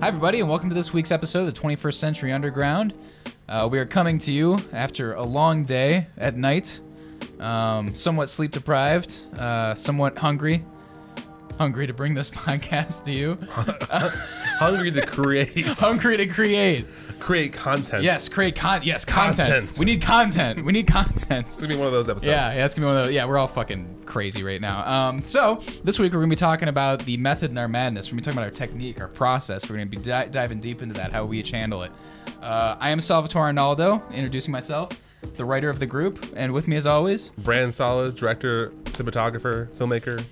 Hi, everybody, and welcome to this week's episode of the 21st Century Underground. We are coming to you after a long day at night, somewhat sleep-deprived, somewhat hungry to bring this podcast to you. Hungry to create. Hungry to create. Create content. Yes, content. We need content. We need content. It's going to be one of those episodes. Yeah, it's going to be one of those. Yeah, we're all fucking crazy right now. So, this week we're going to be talking about the method in our madness. We're going to be talking about our technique, our process. We're going to be diving deep into that, how we each handle it. I am Salvatore Arnaldo, introducing myself, the writer of the group, and with me as always, Brand Salas, director, cinematographer, filmmaker.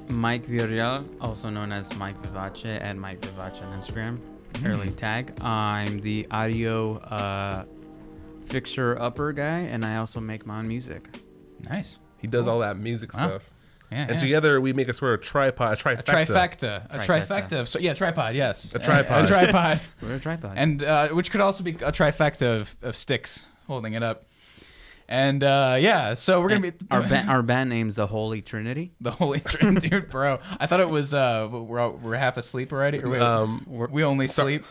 Mike Villarreal, also known as Mike Vivace, at Mike Vivace on Instagram. Early tag. I'm the audio fixer-upper guy, and I also make my own music. Nice. He does all that music stuff. Yeah, and together we make a sort of tripod, a trifecta. A trifecta. So yeah, tripod. Yes. A tripod. A tripod. We're a tripod. And which could also be a trifecta of sticks holding it up. And yeah, so we're gonna be our band name's the Holy Trinity. The Holy Trinity, dude, bro. I thought it was we're half asleep already. Or we only sleep.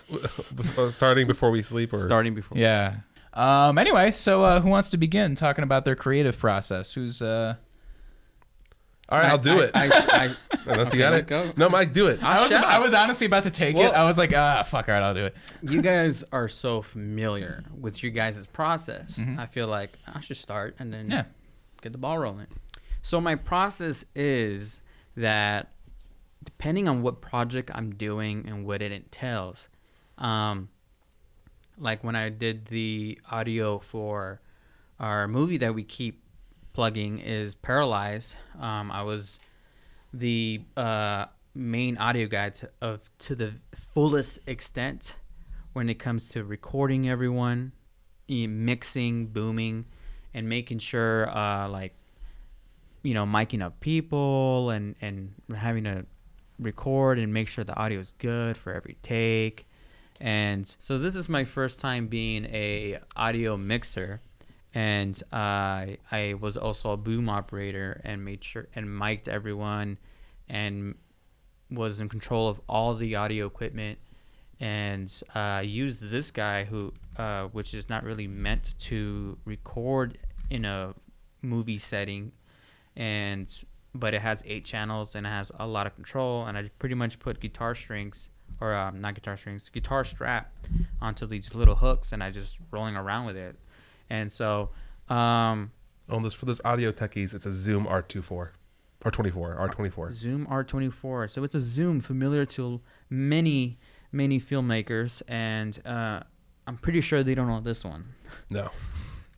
Starting before we sleep, or starting before. Yeah. Anyway, so who wants to begin talking about their creative process? Who's All right, I'll do it. Unless you got it. Go. No, Mike, do it. I was honestly about to take it. I was like, fuck, all right, I'll do it. You guys are so familiar with you guys' process. I feel like I should start and then get the ball rolling. So my process is that depending on what project I'm doing and what it entails, like when I did the audio for our movie that we keep plugging is Paralyzed. I was the main audio guy to the fullest extent when it comes to recording everyone, mixing, booming, and making sure miking up people and having to record and make sure the audio is good for every take. And so this is my first time being a audio mixer. And I was also a boom operator and made sure and mic'd everyone and was in control of all the audio equipment and used this guy who which is not really meant to record in a movie setting, but it has 8 channels and it has a lot of control, and I pretty much put guitar strap onto these little hooks, and I just rolling around with it. And so, for those audio techies, it's a Zoom R24 or 24, R24. Zoom R24. So it's a Zoom familiar to many filmmakers, and I'm pretty sure they don't know this one. No.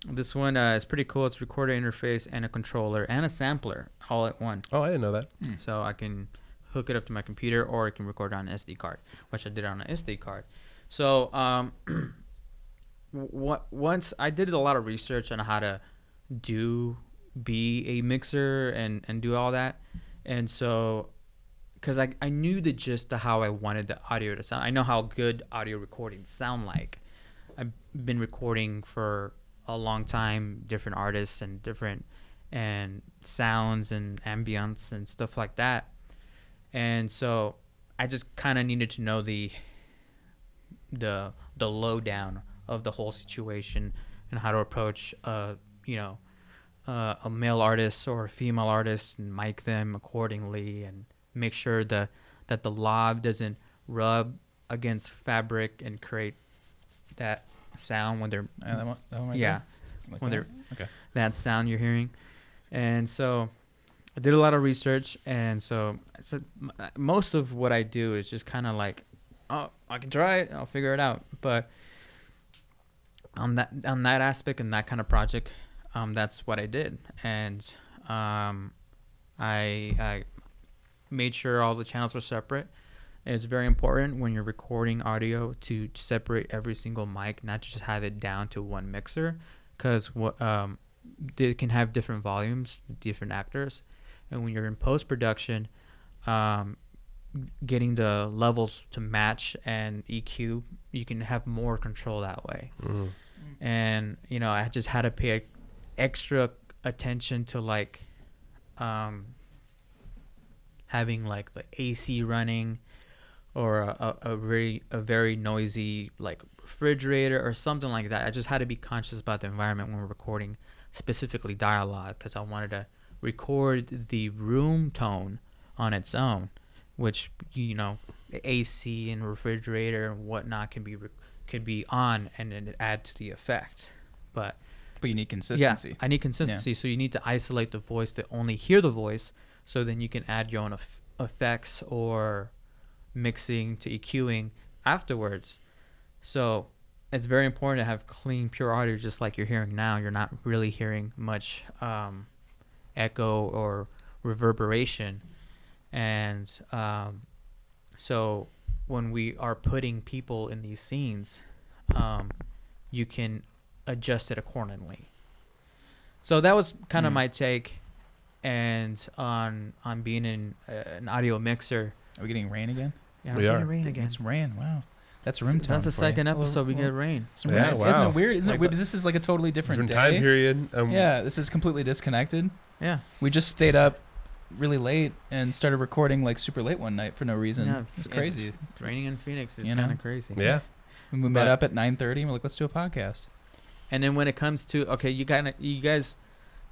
This one is pretty cool. It's a recorder interface and a controller and a sampler all at one. Oh, I didn't know that. So I can hook it up to my computer, or I can record on an SD card, which I did on an SD card. So, once I did a lot of research on how to be a mixer and do all that, and so because I knew the gist of how I wanted the audio to sound. I know how good audio recordings sound like. I've been recording for a long time, different artists and different sounds and ambience and stuff like that, and so I just kind of needed to know the lowdown of the whole situation and how to approach a male artist or a female artist and mic them accordingly and make sure that the lob doesn't rub against fabric and create that sound when they're that sound you're hearing. And so I did a lot of research, and so I said most of what I do is just kind of like, oh, I can try it, I'll figure it out. But on that aspect and that kind of project, that's what I did. And I made sure all the channels were separate. And it's very important when you're recording audio to separate every single mic, not just have it down to one mixer, because they can have different volumes, different actors. And when you're in post-production, getting the levels to match and EQ, you can have more control that way. And I just had to pay extra attention to having like the AC running, or a very noisy like refrigerator or something like that. I just had to be conscious about the environment when we're recording, specifically dialogue, because I wanted to record the room tone on its own, which the AC and refrigerator and whatnot can be on and then add to the effect. But you need consistency. Yeah, I need consistency. So you need to isolate the voice to only hear the voice, so then you can add your own effects or mixing to EQing afterwards. So it's very important to have clean, pure audio, just like you're hearing now. You're not really hearing much echo or reverberation. And so when we are putting people in these scenes, you can adjust it accordingly. So that was kind of my take, and on being in an audio mixer. Are we getting rain again? Yeah, We we're are. getting rain again. It's rain. Wow. That's room tone. That's the for you. second episode we get rain. Some Yeah, room tone. wow. Isn't it weird? Isn't it Like weird? This is like a totally different day. time period. Yeah, this is completely disconnected. Yeah. We just stayed up really late and started recording like super late one night for no reason. Yeah, It's crazy. It's raining in Phoenix. It's You know? kind of crazy. Yeah. We met up at 9:30 and we're like, let's do a podcast. And then when it comes to you guys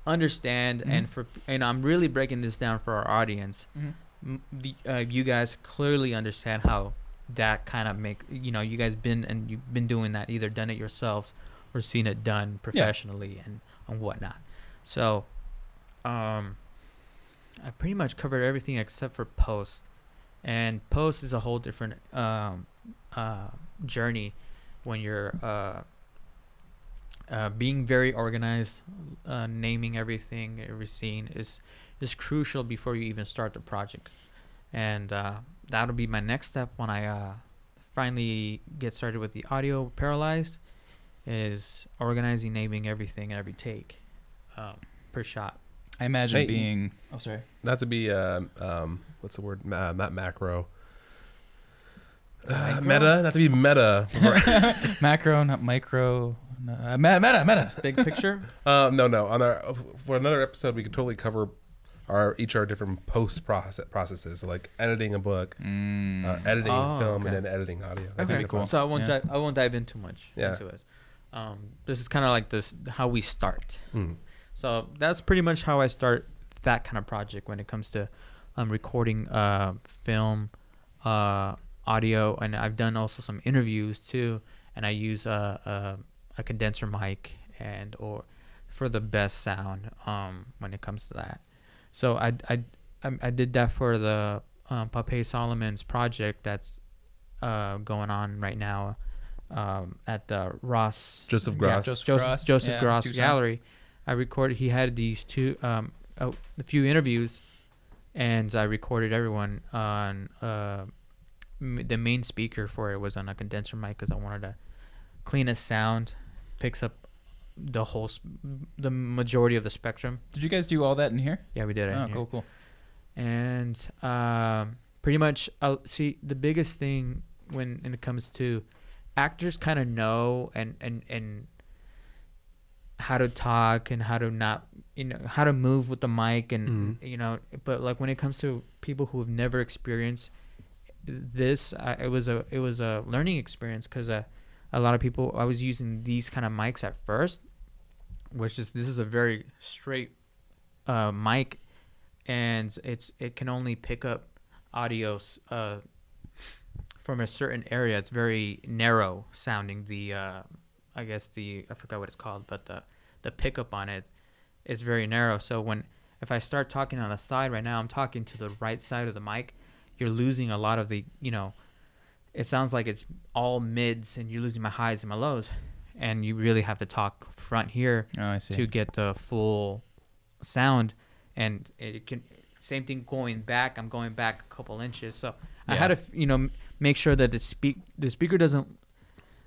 understand, and I'm really breaking this down for our audience. You guys clearly understand how that kind of you guys you've been doing that, either done it yourselves or seen it done professionally and whatnot. So I pretty much covered everything except for post, and post is a whole different journey when you're being very organized. Naming everything, every scene is crucial before you even start the project, and that'll be my next step when I finally get started with the audio paralyzed, is organizing, naming everything in every take per shot. I imagine Hey, being. Oh, sorry. Not to be what's the word? Not macro. Meta. Not to be meta. Macro, not micro. Meta. Big picture. No. For another episode, we could totally cover our different post processes, so like editing a book, editing film, and then editing audio. That'd be Very fun. cool. So I won't dive in too much Yeah. into it. This is kind of like how we start. Mm. So that's pretty much how I start that kind of project when it comes to recording film, audio, and I've done also some interviews too. And I use a condenser mic or for the best sound when it comes to that. So I did that for the Pape Solomon's project that's going on right now at the Ross Joseph Gross. Joseph Gross Tucson. Gallery. I recorded. He had these a few interviews, and I recorded everyone on the main speaker for it was on a condenser mic because I wanted to clean his sound, picks up the majority of the spectrum. Did you guys do all that in here? Yeah, we did it. Oh, cool. And pretty much, see, the biggest thing when it comes to actors kind of know and how to talk and how to not, how to move with the mic and, but like when it comes to people who have never experienced this, it was a learning experience because a lot of people, I was using these kind of mics at first, this is a very straight mic, and it can only pick up audio from a certain area. It's very narrow sounding. I forgot what it's called, but the pickup on it is very narrow. So if I start talking on the side right now, I'm talking to the right side of the mic, you're losing a lot of the, it sounds like it's all mids and you're losing my highs and my lows, and you really have to talk front here to get the full sound. And it can, same thing going back. I'm going back a couple inches, so I had to make sure that the speaker doesn't,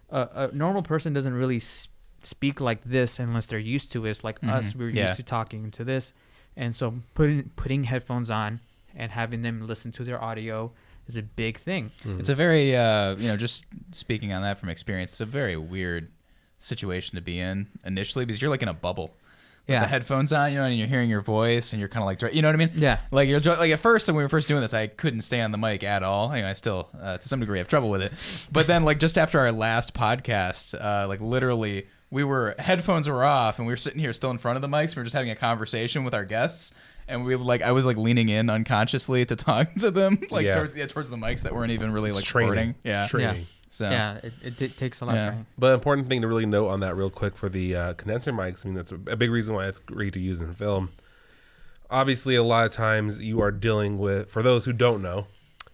a normal person doesn't really speak like this unless they're used to it. It's like us, we're used to talking to this, and so putting headphones on and having them listen to their audio is a big thing. It's a very, just speaking on that from experience, it's a very weird situation to be in initially because you're like in a bubble. with the headphones on, you know, and you're hearing your voice and you're kind of like, you know what I mean? Yeah. Like like at first, when we were first doing this, I couldn't stay on the mic at all. You know, I still, to some degree, have trouble with it. But then, like, just after our last podcast, like literally, headphones were off and we were sitting here still in front of the mics. We were just having a conversation with our guests. And I was like leaning in unconsciously to talk to them, like towards the mics that weren't even really like recording. Yeah. Training. So it takes a lot of training. But an important thing to really note on that real quick for the condenser mics, I mean, that's a big reason why it's great to use in film. Obviously, a lot of times you are dealing with, for those who don't know,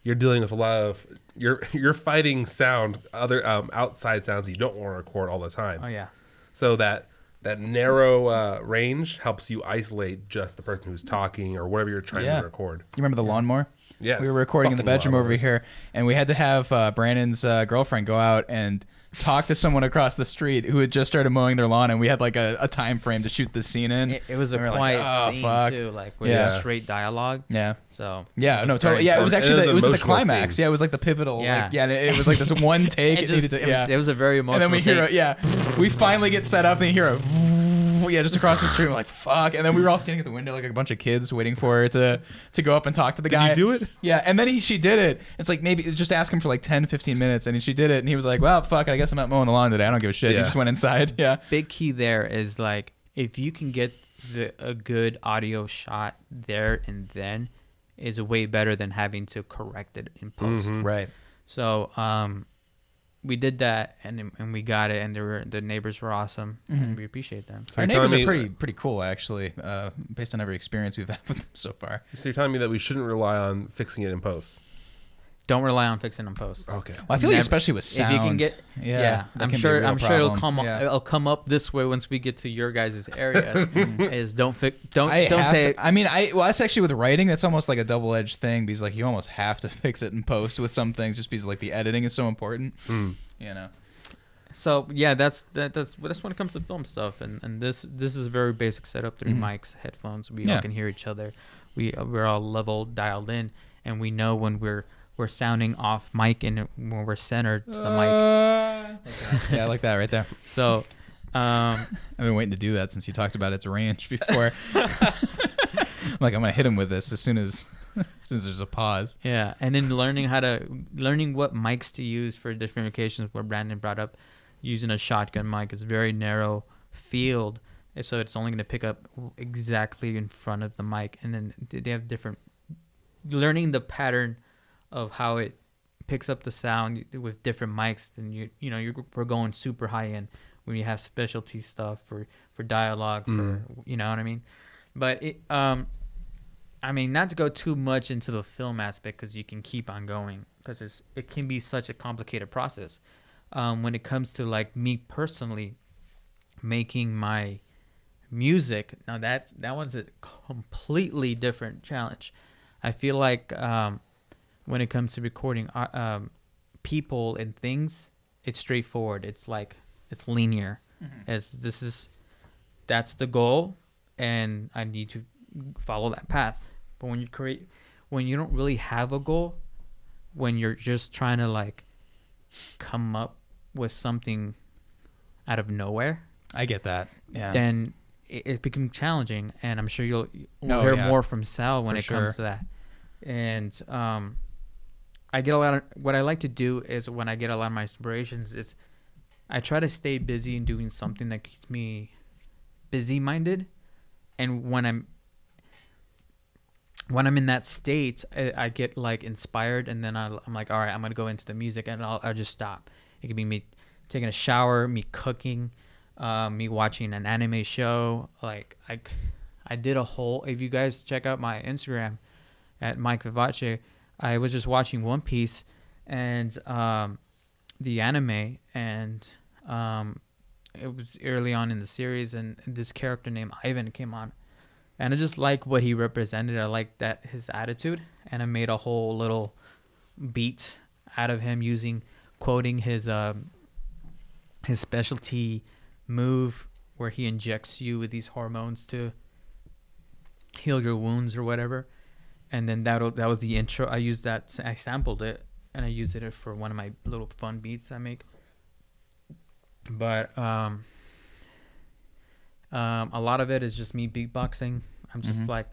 you're dealing with a lot of, you're fighting sound, other outside sounds that you don't want to record all the time. Oh, yeah. So that narrow range helps you isolate just the person who's talking or whatever you're trying to record. You remember the lawnmower? Yes. We were recording in the bedroom over here, and we had to have Brandon's girlfriend go out and talk to someone across the street who had just started mowing their lawn, and we had like a time frame to shoot the scene in. It was a quiet scene too, like with straight dialogue. Yeah. So no, totally. Yeah, it was actually it was the climax. Scene. Yeah, it was like the pivotal. Yeah. Like, it was like this one take. It was a very emotional. And then we hear we finally get set up and you hear a. Yeah, just across the street. We're like, fuck. And then we were all standing at the window like a bunch of kids waiting for her to go up and talk to the guy. Did you do it? Yeah, and then she did it. It's like maybe just ask him for like 10, 15 minutes. And she did it. And he was like, well, fuck it. I guess I'm not mowing the lawn today. I don't give a shit. Yeah. He just went inside. Yeah. Big key there is like, if you can get a good audio shot there and then is way better than having to correct it in post. Mm-hmm. Right. So, we did that and we got it, and the neighbors were awesome, and we appreciate them. So our neighbors are pretty cool, actually, based on every experience we've had with them so far. So you're telling me that we shouldn't rely on fixing it in post? Don't rely on fixing in post. Okay. Well, I feel like especially with sound, if you can get, I'm sure it'll come up this way once we get to your guys' areas. Is don't say it. I mean, that's actually with writing. That's almost like a double-edged thing because like you almost have to fix it in post with some things just because like the editing is so important. You know. So yeah, that's when it comes to film stuff, and this is a very basic setup: 3 mics, headphones. We all can hear each other. We're all level dialed in, and we know when we're sounding off mic and when we're centered to the mic. Yeah, I like that right there. So I've been waiting to do that since you talked about its range before. I'm like, I'm gonna hit him with this as soon as there's a pause. Yeah, and then learning what mics to use for different occasions. Where Brandon brought up using a shotgun mic is very narrow field, so it's only going to pick up exactly in front of the mic. And then they have different learning the pattern of how it picks up the sound with different mics. Then we're going super high end when you have specialty stuff for dialogue, for you know what I mean. But I mean, not to go too much into the film aspect because you can keep on going because it can be such a complicated process. When it comes to like me personally making my music, now that one's a completely different challenge. I feel like when it comes to recording people and things, it's straightforward. It's linear. That's the goal, and I need to follow that path. But when you don't really have a goal, when you're just trying to like come up with something out of nowhere, I get that. Yeah. Then it becomes challenging, and I'm sure you'll hear more from Sal when comes to that. And I get a lot of what I like to do is when I get a lot of my inspirations is I try to stay busy and doing something that keeps me busy-minded, and when I'm in that state, I get like inspired, and then I'm like, all right, I'm gonna go into the music, and I'll just stop. It could be me taking a shower, me cooking, me watching an anime show. Like I did a whole. If you guys check out my Instagram at Mike Vivace, I was just watching One Piece and the anime, and it was early on in the series, and this character named Ivan came on. And I just like what he represented. I like that his attitude, and I made a whole little beat out of him quoting his specialty move where he injects you with these hormones to heal your wounds or whatever. And then that was the intro. I sampled it, and I used it for one of my little fun beats I make. But A lot of it is just me beatboxing. I'm just like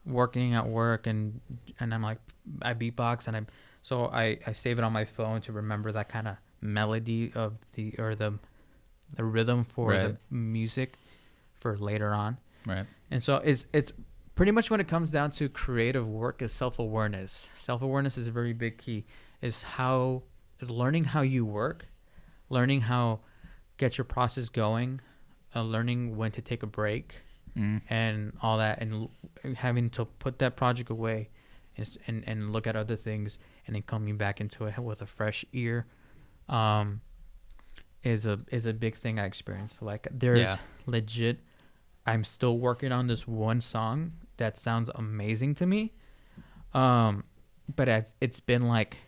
working at work and I'm like, I beatbox and I save it on my phone to remember that kind of melody of the rhythm for the music for later on. Right. And so it's pretty much when it comes down to creative work is self-awareness. Self-awareness is a very big key. Is learning how you work, learning how get your process going, learning when to take a break, and all that, and having to put that project away, and look at other things, and then coming back into it with a fresh ear, is a big thing I experienced. Like there's legit, I'm still working on this one song that sounds amazing to me, but it's been like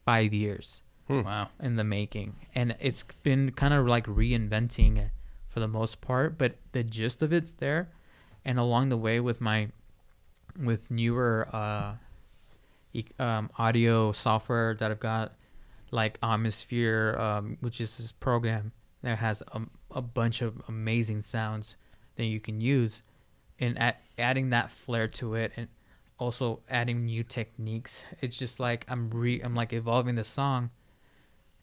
5 years. Wow. In the making, and it's been kind of like reinventing it for the most part, but the gist of it's there. And along the way with newer audio software that I've got, like Atmosphere, which is this program that has a bunch of amazing sounds that you can use, and adding that flair to it, and also adding new techniques. It's just like I'm like evolving the song,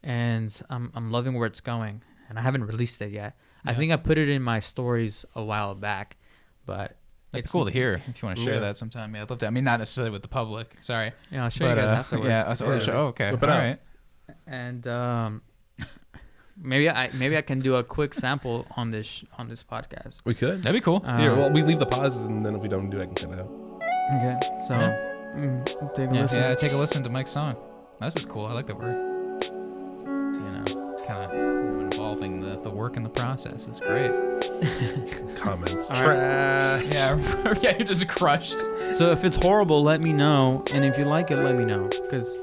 and I'm loving where it's going, and I haven't released it yet. I think I put it in my stories a while back, but it's cool to hear if you want to share that sometime. Yeah, I'd love to. I mean, not necessarily with the public. Sorry. Yeah, I'll show you guys afterwards. Yeah. Oh, okay. All right. And maybe I can do a quick sample on this podcast. We could. That'd be cool. Here, well, we leave the pauses, and then if we don't do it, I can cut it out. Okay. So take a listen. Yeah, take a listen to Mike's song. This is cool. I like that we're, kind of involving the work and the process. It's great. Comments. Trash. Yeah, you're just crushed. So if it's horrible, let me know, and if you like it, let me know, because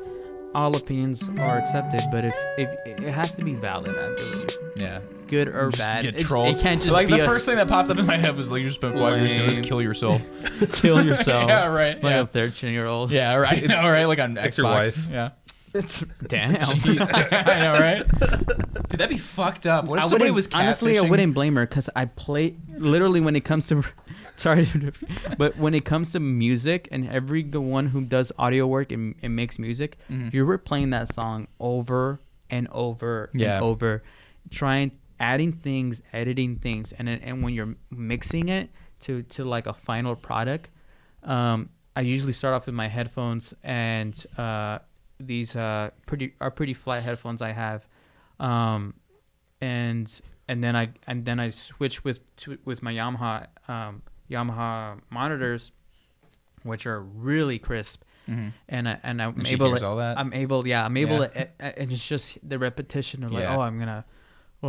all opinions are accepted. But if it has to be valid, I believe. Yeah. Good or bad. Get trolled. It can't just like be the first thing that popped up in my head was like, you spent 5 years doing this, kill yourself. Kill yourself. Yeah, right. Like a 13-year-old. Yeah, right. I know, right? Like on Xbox. Your wife. Yeah. Damn. I know, right? Dude, that'd be fucked up. What if somebody was catfishing? Honestly, I wouldn't blame her, because I play literally when it comes to sorry, but when it comes to music, and everyone who does audio work and makes music, you're replaying that song over and over and over, adding things, editing things, and when you're mixing it to like a final product, I usually start off with my headphones, and these pretty flat headphones I have, and then I switch with my Yamaha monitors, which are really crisp, and I'm able to, and it's just the repetition of like, I'm gonna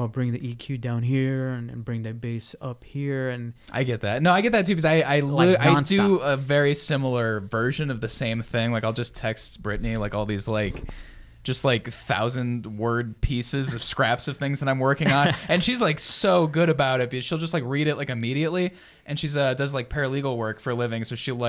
bring the EQ down here and bring the bass up here, and I get that. No, I get that too, because I do a very similar version of the same thing. Like I'll just text Brittany like all these just 1,000-word pieces of scraps of things that I'm working on, and she's like so good about it because she'll just like read it like immediately, and she's does like paralegal work for a living, so she will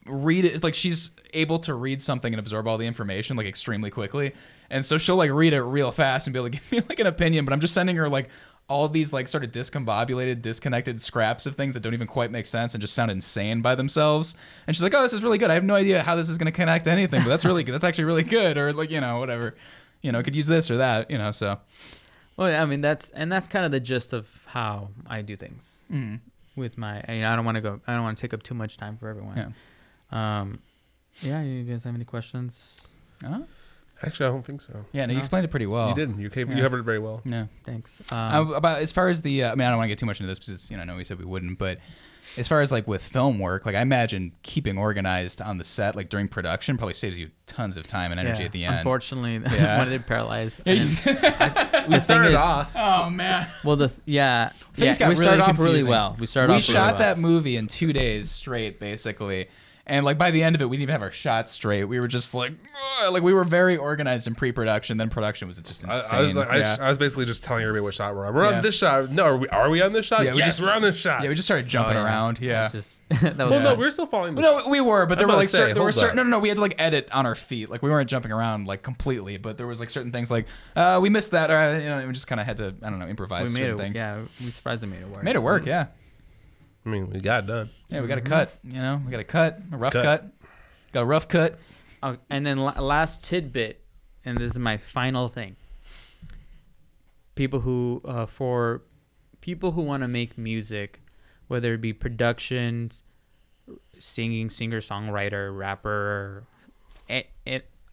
read it. It's like she's able to read something and absorb all the information like extremely quickly, and so she'll like read it real fast and be able to give me like an opinion, but I'm just sending her like all these like sort of discombobulated, disconnected scraps of things that don't even quite make sense and just sound insane by themselves. And she's like, "Oh, this is really good. I have no idea how this is going to connect to anything, but that's really good. That's actually really good." Or like, whatever, could use this or that, so. Well, I mean, that's kind of the gist of how I do things with my, I don't want to take up too much time for everyone. Yeah. You guys have any questions? Actually, I don't think so. Yeah, no, you explained it pretty well. You did. You covered it very well. Yeah, thanks. About as far as the, I don't want to get too much into this because I know we said we wouldn't, but as far as like with film work, like I imagine keeping organized on the set, like during production, probably saves you tons of time and energy at the end. Unfortunately, when it paralyzed. Yeah, we started off. Oh man. Well, things got we started really off confusing. really well. We shot that movie in 2 days straight, basically. And like by the end of it, we didn't even have our shots straight. We were just like we were very organized in pre-production. Then production was just insane. I was like, I was basically just telling everybody what shot we're on. We're on this shot. No, are we on this shot? Yeah, we're on this shot. Yeah, we just started jumping around. Yeah. That was No, we were still following. No, we were, but there were like there were certain. No, we had to like edit on our feet. Like we weren't jumping around like completely, but there was like certain things like we missed that, or you know, we just kind of had to improvise certain things. Yeah, we surprised we made it work. Made it work, yeah. I mean, we got it done. Yeah, we got a cut. You know, we got a cut, a rough cut. Got a rough cut. Oh, and then last tidbit, and this is my final thing. For people who want to make music, whether it be production, singing, singer-songwriter, rapper,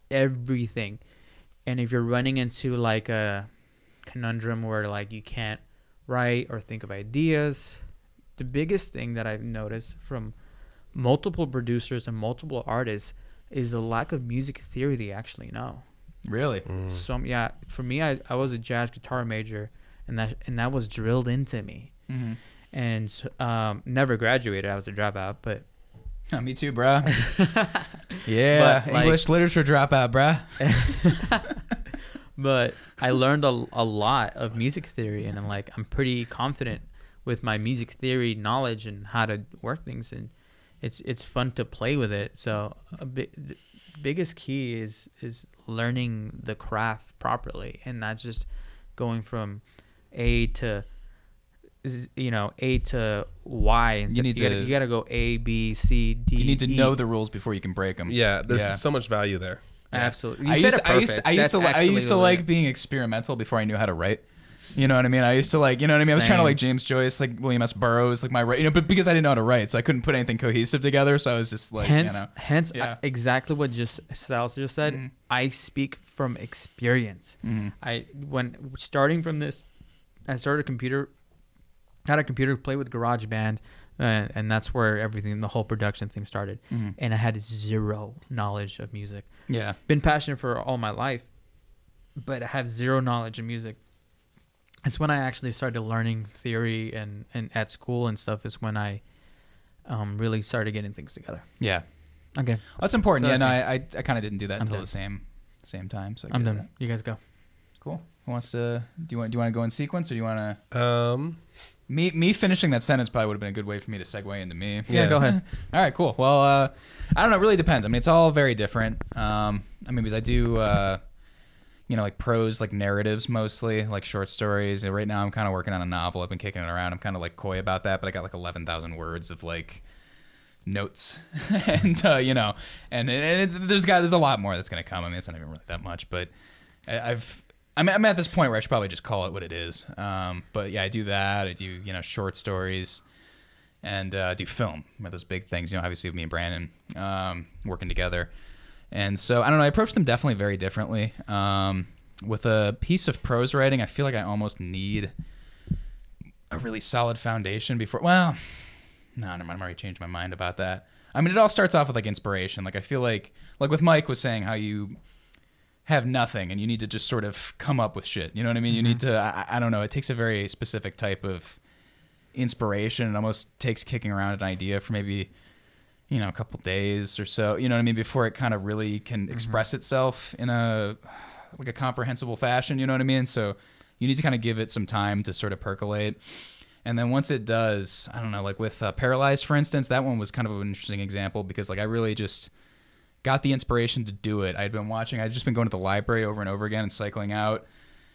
everything. And if you're running into like a conundrum where like you can't write or think of ideas, the biggest thing that I've noticed from multiple producers and multiple artists is the lack of music theory they actually know. Really? So yeah, for me, I was a jazz guitar major, and that was drilled into me. Mm-hmm. And never graduated. I was a dropout, but me too, bruh. Yeah, but, like, English literature dropout, bruh. But I learned a lot of music theory, and I'm pretty confident with my music theory knowledge and how to work things, and it's fun to play with it. So the biggest key is learning the craft properly, and not just going from A to Y. And you gotta go A, B, C, D. You need to E. know the rules before you can break them. Yeah, there's so much value there. Yeah. Absolutely. I used to like being experimental before I knew how to write. You know what I mean? I used to like, you know what I mean? I was trying to like James Joyce, like William S. Burroughs, like my right, but because I didn't know how to write, so I couldn't put anything cohesive together. So I was just like, exactly what Sal just said. Mm-hmm. I speak from experience. Mm-hmm. When starting from this, I started had a computer, play with GarageBand, and that's where the whole production thing started. Mm-hmm. And I had zero knowledge of music. Yeah, been passionate for all my life, but I have zero knowledge of music. It's when I actually started learning theory and at school and stuff is when I really started getting things together. Yeah. Okay. Well, that's important. So yeah, that's no, I kind of didn't do that until the same time. So I'm done. You guys go. Cool. Who wants to? Do you want to go in sequence, or do you want to? Me finishing that sentence probably would have been a good way for me to segue into me. Yeah, go ahead. All right, cool. Well, I don't know. It really depends. I mean, it's all very different. Because I do. Like prose, like narratives mostly, like short stories. And right now I'm kind of working on a novel. I've been kicking it around. I'm kind of like coy about that, but I got like 11,000 words of like notes. And, there's a lot more that's going to come. I mean, it's not even really that much, but I'm at this point where I should probably just call it what it is. But yeah, I do that. I do, short stories and do film. Those big things, obviously with me and Brandon working together. And so, I don't know, I approach them definitely very differently. With a piece of prose writing, I feel like I almost need a really solid foundation before... Well, no, never mind. I've already changed my mind about that. I mean, it all starts off with, like, inspiration. Like, I feel like with Mike was saying how you have nothing and you need to just sort of come up with shit. You know what I mean? Mm-hmm. You need to... I don't know. It takes a very specific type of inspiration. It almost takes kicking around an idea for maybe... a couple days or so, you know what I mean, before it kind of really can express itself in a comprehensible fashion, you know what I mean? So you need to kind of give it some time to sort of percolate. And then once it does, I don't know, like with Paralyzed, for instance, that one was kind of an interesting example because like I really just got the inspiration to do it. I'd just been going to the library over and over again and cycling out.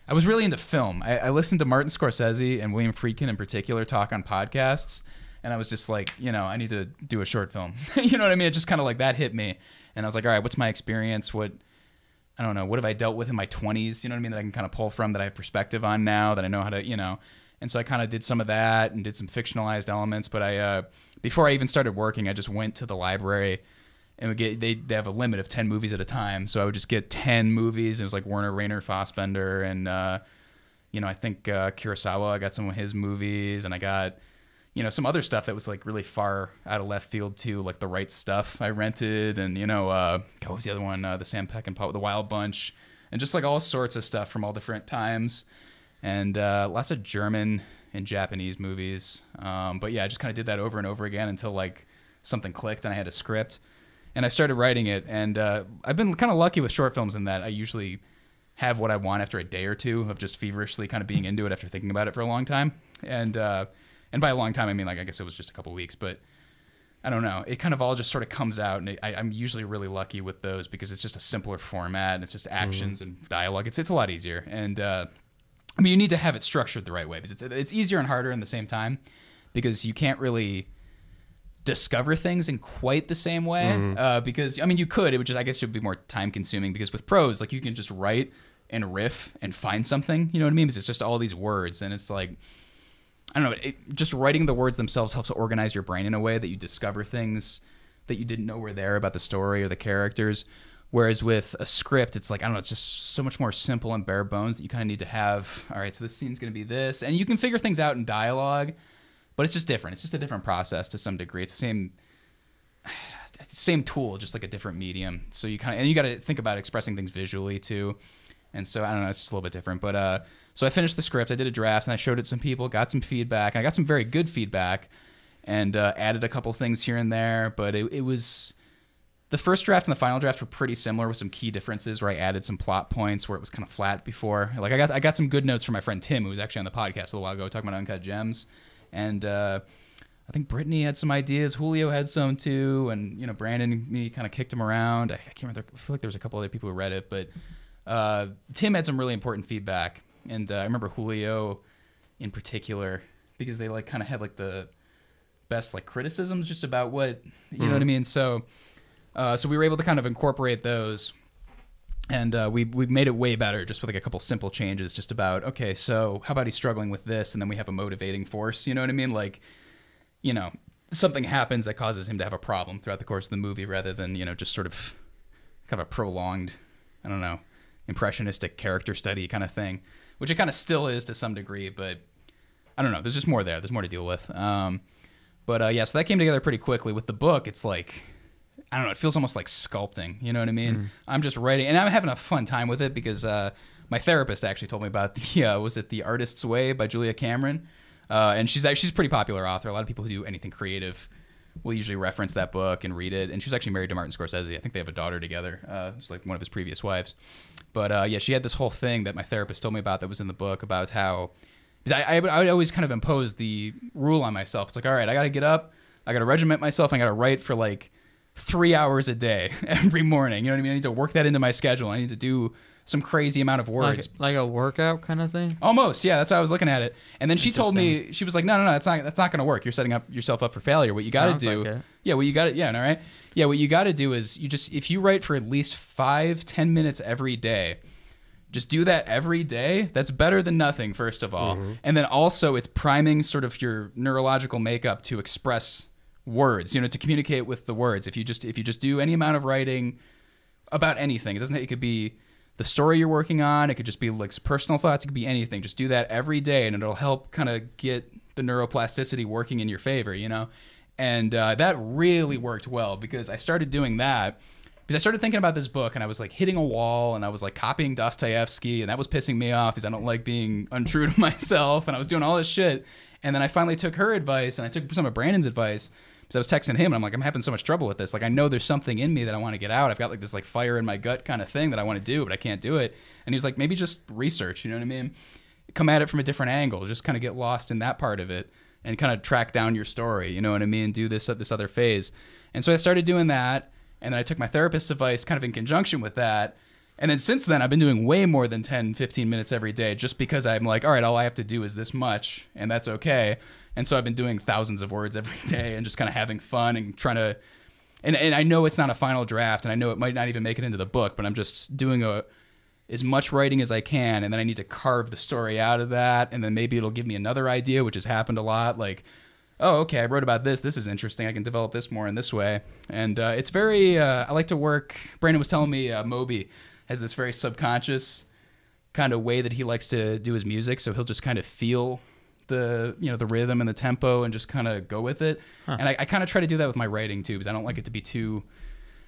I was really into film. I listened to Martin Scorsese and William Friedkin in particular talk on podcasts. And I was just like, I need to do a short film. You know what I mean? It just kind of like that hit me. And I was like, all right, what's my experience? What have I dealt with in my 20s? You know what I mean? That I can kind of pull from, that I have perspective on now, that I know how to, And so I kind of did some of that and did some fictionalized elements. But before I even started working, I just went to the library and they have a limit of 10 movies at a time. So I would just get 10 movies. It was like Werner, Rainer, Fassbender. And, I think Kurosawa, I got some of his movies and I got... some other stuff that was like really far out of left field too, like The Right Stuff I rented, and what was the other one? The Sam Peckinpah, The Wild Bunch, and just like all sorts of stuff from all different times, and lots of German and Japanese movies. But yeah, I just kind of did that over and over again until like something clicked and I had a script. And I started writing it, and I've been kind of lucky with short films in that I usually have what I want after a day or two of just feverishly kind of being into it after thinking about it for a long time. And by a long time, I mean, like, I guess it was just a couple weeks, but I don't know. It kind of all just sort of comes out, and I'm usually really lucky with those because it's just a simpler format, and it's just actions and dialogue. It's a lot easier. And I mean, you need to have it structured the right way because it's easier and harder in the same time because you can't really discover things in quite the same way because, I mean, you could. It would just, I guess it would be more time consuming because with prose, like, you can just write and riff and find something, you know what I mean? Because it's just all these words, and it's like, I don't know, just writing the words themselves helps to organize your brain in a way that you discover things that you didn't know were there about the story or the characters. Whereas with a script, it's like, I don't know, it's just so much more simple and bare bones that you kind of need to have, all right, so this scene's going to be this. And you can figure things out in dialogue, but it's just different. It's just a different process to some degree. It's the same tool, just like a different medium. So you kind of, and you got to think about expressing things visually too. And so, I don't know, it's just a little bit different. But so I finished the script, I did a draft, and I showed it to some people, got some feedback. And I got some very good feedback and added a couple things here and there. But it was, the first draft and the final draft were pretty similar with some key differences where I added some plot points where it was kind of flat before. Like, I got some good notes from my friend Tim, who was actually on the podcast a little while ago, talking about Uncut Gems. And I think Brittany had some ideas. Julio had some too. And, you know, Brandon and me kind of kicked him around. I can't remember. I feel like there was a couple other people who read it. But Tim had some really important feedback. And I remember Julio in particular because they like kind of had like the best like criticisms just about what, you know what I mean? So we were able to kind of incorporate those. And we made it way better just with like a couple simple changes just about, okay, so how about he's struggling with this? And then we have a motivating force, you know what I mean? Like, you know, something happens that causes him to have a problem throughout the course of the movie rather than, you know, just sort of kind of a prolonged, I don't know, impressionistic character study kind of thing, which it kind of still is to some degree, but I don't know. There's just more there. There's more to deal with. But yeah, so that came together pretty quickly. With the book, it's like, I don't know, it feels almost like sculpting, you know what I mean? I'm just writing, and I'm having a fun time with it because my therapist actually told me about the, was it The Artist's Way by Julia Cameron? And she's a pretty popular author. A lot of people who do anything creative will usually reference that book and read it. And she's actually married to Martin Scorsese. I think they have a daughter together. It's like one of his previous wives. But yeah, she had this whole thing that my therapist told me about that was in the book about how, because I would always kind of impose the rule on myself. It's like, all right, I got to get up, I got to regiment myself, I got to write for like 3 hours a day every morning. You know what I mean? I need to work that into my schedule. I need to do some crazy amount of words. Like a workout kind of thing? Almost, yeah. That's how I was looking at it. And then she told me, she was like, no, that's not going to work. You're setting up yourself up for failure. What you got to do, like yeah, what you got to, yeah, all right. Yeah, what you got to do is if you write for at least 5-10 minutes every day, just do that every day. That's better than nothing, first of all. And then also it's priming sort of your neurological makeup to express words, you know, to communicate with the words. If you just do any amount of writing about anything, it could be the story you're working on, it could just be like personal thoughts, it could be anything. Just do that every day and it'll help kind of get the neuroplasticity working in your favor, you know? And that really worked well because I started doing that because I started thinking about this book and I was like hitting a wall and I was like copying Dostoevsky and that was pissing me off because I don't like being untrue to myself and I was doing all this shit. And then I finally took her advice and I took some of Brandon's advice because I was texting him and I'm like, I'm having so much trouble with this. Like, I know there's something in me that I want to get out. I've got like this like fire in my gut kind of thing that I want to do, but I can't do it. And he was like, maybe just research, you know what I mean? Come at it from a different angle. Just kind of get lost in that part of it and kind of track down your story, you know what I mean? Do this other phase. And so I started doing that. And then I took my therapist's advice kind of in conjunction with that. And then since then, I've been doing way more than 10, 15 minutes every day just because I'm like, all right, all I have to do is this much, and that's okay. And so I've been doing thousands of words every day and just kind of having fun and trying to, and I know it's not a final draft, and I know it might not even make it into the book, but I'm just doing as much writing as I can, and then I need to carve the story out of that, and then maybe it'll give me another idea, which has happened a lot, like, oh, okay, I wrote about this is interesting, I can develop this more in this way. And it's very, I like to work, Brandon was telling me Moby has this very subconscious kind of way that he likes to do his music, so he'll just kind of feel the, you know, the rhythm and the tempo and just kind of go with it. And I kind of try to do that with my writing too, because I don't like it to be too,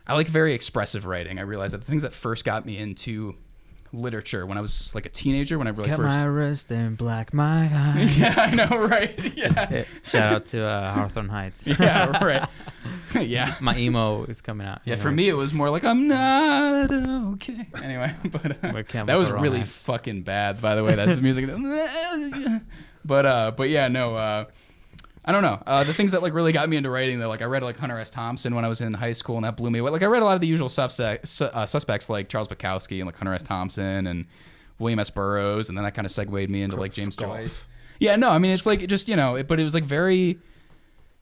I like very expressive writing. I realized that the things that first got me into literature when I was like a teenager. When I really Cut first. my wrist and black my eyes. Yeah, I know, right? Yeah. Shout out to Hawthorne Heights. Yeah, right. Yeah. My emo is coming out. Yeah, for me it was more like I'm not okay. Anyway, but that was really fucking bad. By the way, that's the music. But yeah, no. I don't know. The things that like really got me into writing, though, like I read like Hunter S. Thompson when I was in high school, and that blew me away. Like I read a lot of the usual suspects like Charles Bukowski and like Hunter S. Thompson and William S. Burroughs, and then that kind of segued me into like James Joyce. Yeah, no, I mean it's like just but it was like very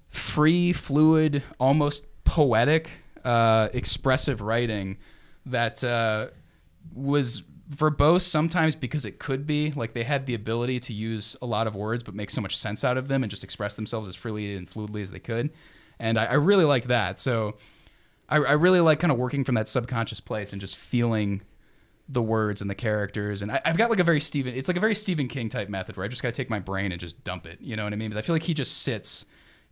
free, fluid, almost poetic, expressive writing that was verbose sometimes because it could be like they had the ability to use a lot of words but make so much sense out of them and just express themselves as freely and fluidly as they could, and I really liked that. So I really like kind of working from that subconscious place and just feeling the words and the characters. And I've got like a very Stephen King type method where I just gotta take my brain and just dump it, you know what I mean? Because I feel like he just sits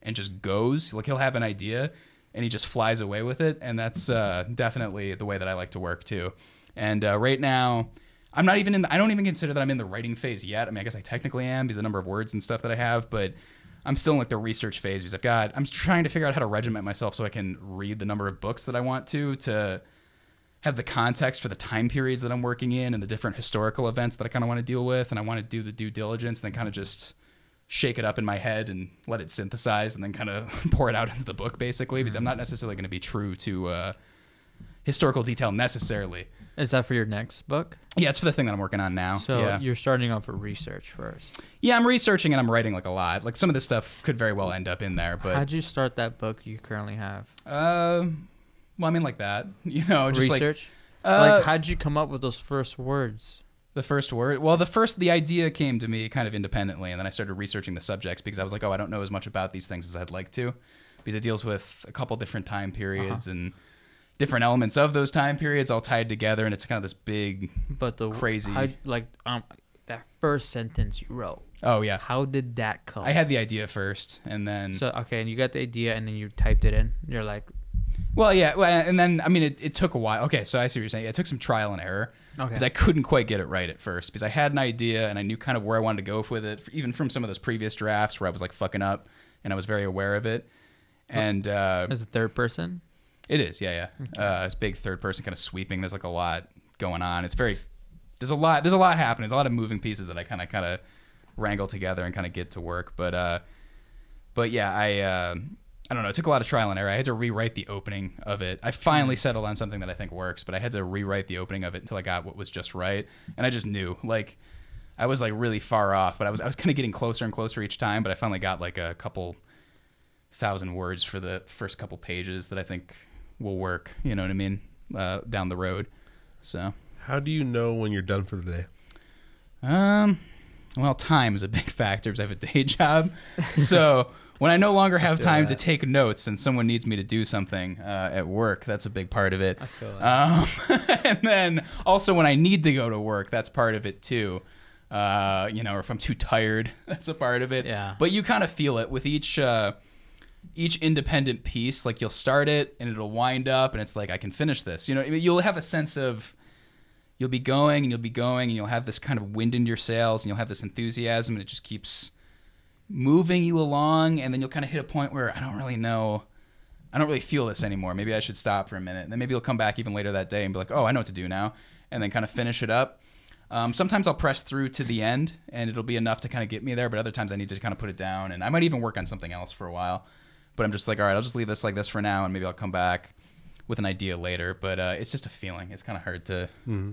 and just goes. Like he'll have an idea and he just flies away with it, and that's definitely the way that I like to work too. And right now, I don't even consider that I'm in the writing phase yet. I mean, I guess I technically am because of the number of words and stuff that I have, but I'm still in like the research phase because I'm trying to figure out how to regiment myself so I can read the number of books that I want to have the context for the time periods that I'm working in and the different historical events that I kind of want to deal with. And I want to do the due diligence and then kind of just shake it up in my head and let it synthesize and then kind of pour it out into the book basically, because I'm not necessarily going to be true to historical detail necessarily. Is that for your next book? Yeah, it's for the thing that I'm working on now. So yeah. You're starting off with research first. Yeah, I'm researching and I'm writing like a lot. Like some of this stuff could very well end up in there. But how'd you start that book you currently have? Well, I mean like that. Just research. Like how'd you come up with those first words? The first word? Well, the idea came to me kind of independently, and then I started researching the subjects because I was like, I don't know as much about these things as I'd like to, because it deals with a couple different time periods and different elements of those time periods all tied together, and it's kind of this big, crazy. That first sentence you wrote. Oh yeah. How did that come? I had the idea first, and then. So okay, and you got the idea, and then you typed it in. You're like. Well, yeah, and then I mean it took a while. Okay, so I see what you're saying. It took some trial and error because I couldn't quite get it right at first because I had an idea and I knew kind of where I wanted to go with it, even from some of those previous drafts where I was like fucking up, and I was very aware of it. And as a third person. It is, yeah. Okay. It's big third person kind of sweeping. There's like a lot going on. There's a lot happening. There's a lot of moving pieces that I kind of wrangle together and kind of get to work. But yeah, I don't know. It took a lot of trial and error. I had to rewrite the opening of it. I finally settled on something that I think works, but I had to rewrite the opening of it until I got what was just right. And I just knew, like, I was like really far off, but I was kind of getting closer and closer each time. But I finally got like a couple thousand words for the first couple pages that I think will work, you know what I mean, down the road. So how do you know when you're done for the day? Well, time is a big factor because I have a day job. So when I no longer have time to take notes and someone needs me to do something at work, that's a big part of it. I feel that. And then also when I need to go to work, that's part of it too. Or if I'm too tired, that's a part of it. Yeah. But you kind of feel it with each independent piece. Like you'll start it and it'll wind up and it's like, I can finish this. You'll have a sense of, you'll be going and you'll have this kind of wind in your sails and you'll have this enthusiasm and it just keeps moving you along, and then you'll kind of hit a point where I don't really feel this anymore. Maybe I should stop for a minute. And then maybe you'll come back even later that day and be like, oh, I know what to do now, and then kind of finish it up. Sometimes I'll press through to the end and it'll be enough to kind of get me there, but other times I need to kind of put it down, and I might even work on something else for a while. But I'm just like, all right, I'll just leave this like this for now, and maybe I'll come back with an idea later. But it's just a feeling. It's kind of hard to. Mm-hmm.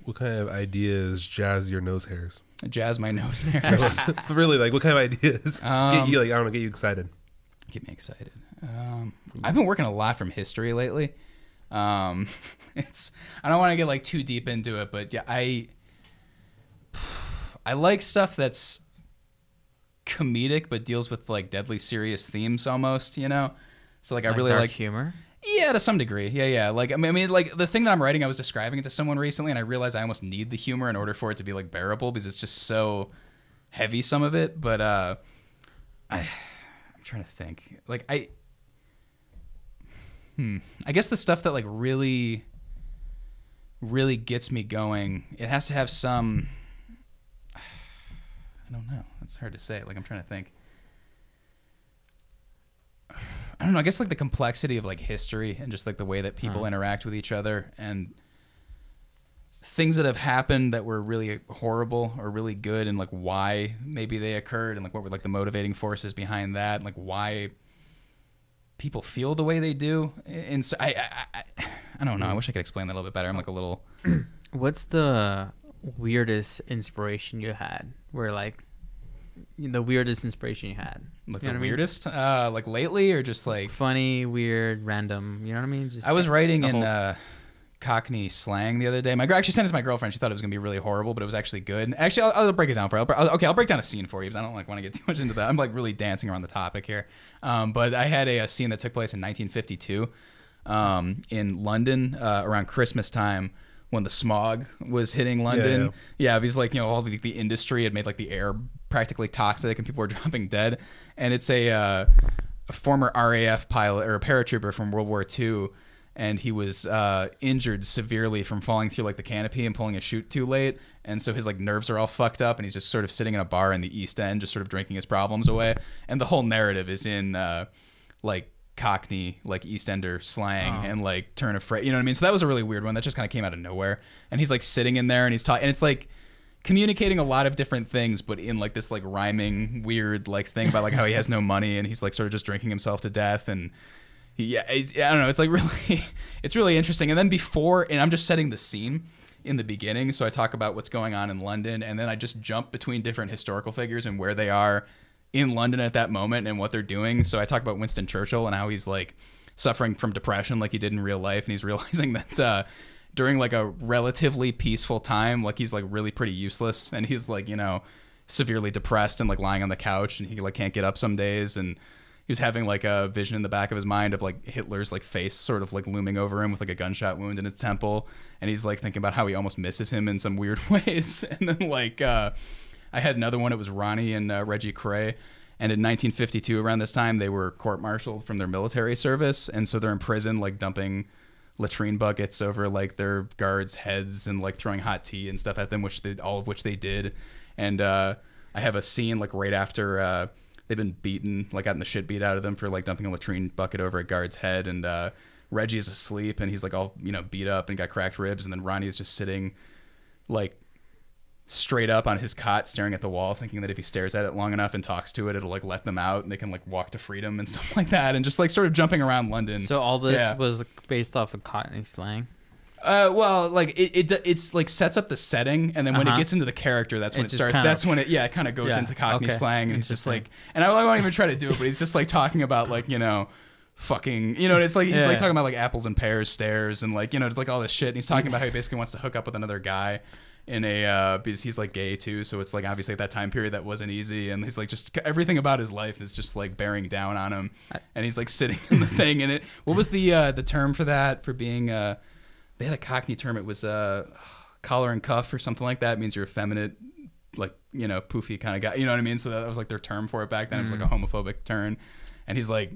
What kind of ideas jazz your nose hairs? Jazz my nose hairs. Really, like what kind of ideas get you excited? Get me excited. I've been working a lot from history lately. I don't want to get like too deep into it, but yeah, I like stuff that's comedic but deals with like deadly serious themes almost, So like I really like humor. Yeah, to some degree. Yeah. Like I mean, like the thing that I'm writing, I was describing it to someone recently, and I realized I almost need the humor in order for it to be like bearable because it's just so heavy, some of it. But I'm trying to think. Like I guess the stuff that like really really gets me going, it has to have some, I don't know, it's hard to say, like I'm trying to think. I don't know, I guess like the complexity of like history and just like the way that people interact with each other, and things that have happened that were really horrible or really good, and like why maybe they occurred, and like what were like the motivating forces behind that, and like why people feel the way they do. And so I don't know, I wish I could explain that a little bit better. I'm like a little What's the weirdest inspiration you had, where like the weirdest inspiration you had, like you know the what weirdest like lately, or just like funny, weird, random, you know what I mean? Just I was writing in Cockney slang the other day. My girl actually sent it to my girlfriend. She thought it was gonna be really horrible, but it was actually good. Actually, I'll break it down for you. I'll break down a scene for you, because I don't like want to get too much into that. I'm like really dancing around the topic here. But I had a scene that took place in 1952 in London around Christmas time, when the smog was hitting London. Yeah, because like, you know, all the industry had made like the air practically toxic, and people were dropping dead. And it's a former RAF pilot or a paratrooper from World War II, and he was injured severely from falling through like the canopy and pulling a chute too late, and so his like nerves are all fucked up, and he's just sort of sitting in a bar in the East End, just sort of drinking his problems away. And the whole narrative is in like Cockney, like East Ender slang, and like turn of phrase, you know what I mean? So that was a really weird one that just kind of came out of nowhere. And he's like sitting in there, and he's talking, and it's like communicating a lot of different things, but in like this like rhyming weird like thing about like how he has no money, and he's like sort of just drinking himself to death. And yeah, I don't know, it's like really it's really interesting. And then and I'm just setting the scene in the beginning, so I talk about what's going on in London, and then I just jump between different historical figures and where they are in London at that moment and what they're doing. So I talk about Winston Churchill and how he's like suffering from depression like he did in real life, and he's realizing that during like a relatively peaceful time, like he's like really pretty useless, and he's like, you know, severely depressed and like lying on the couch, and he like can't get up some days. And he was having like a vision in the back of his mind of like Hitler's like face sort of like looming over him with like a gunshot wound in his temple, and he's like thinking about how he almost misses him in some weird ways. And then like I had another one. It was Ronnie and Reggie Cray. And in 1952, around this time, they were court-martialed from their military service. And so they're in prison, like dumping latrine buckets over like their guards' heads and like throwing hot tea and stuff at them, all of which they did. And I have a scene like right after they've been beaten, like gotten the shit beat out of them for like dumping a latrine bucket over a guard's head. And Reggie's asleep, and he's like all, you know, beat up and got cracked ribs. And then Ronnie's just sitting like straight up on his cot staring at the wall, thinking that if he stares at it long enough and talks to it, it'll like let them out and they can like walk to freedom and stuff like that, and just like sort of jumping around London. So all this was based off of Cockney slang? Well, like it's like sets up the setting, and then when it gets into the character, that's when it starts. That's when it kind of goes into Cockney slang, and he's just like, and I won't even try to do it, but he's just like talking about like, you know, fucking, you know, it's like he's like talking about like apples and pears stairs and like, you know, it's like all this shit, and he's talking about how he basically wants to hook up with another guy in a because he's like gay too, so it's like obviously at that time period that wasn't easy, and he's like just everything about his life is just like bearing down on him, and he's like sitting in the thing. And what was the term for that, for being they had a Cockney term, it was collar and cuff or something like that. It means you're effeminate, like, you know, poofy kind of guy, you know what I mean? So that was like their term for it back then. It was like a homophobic term. And he's like,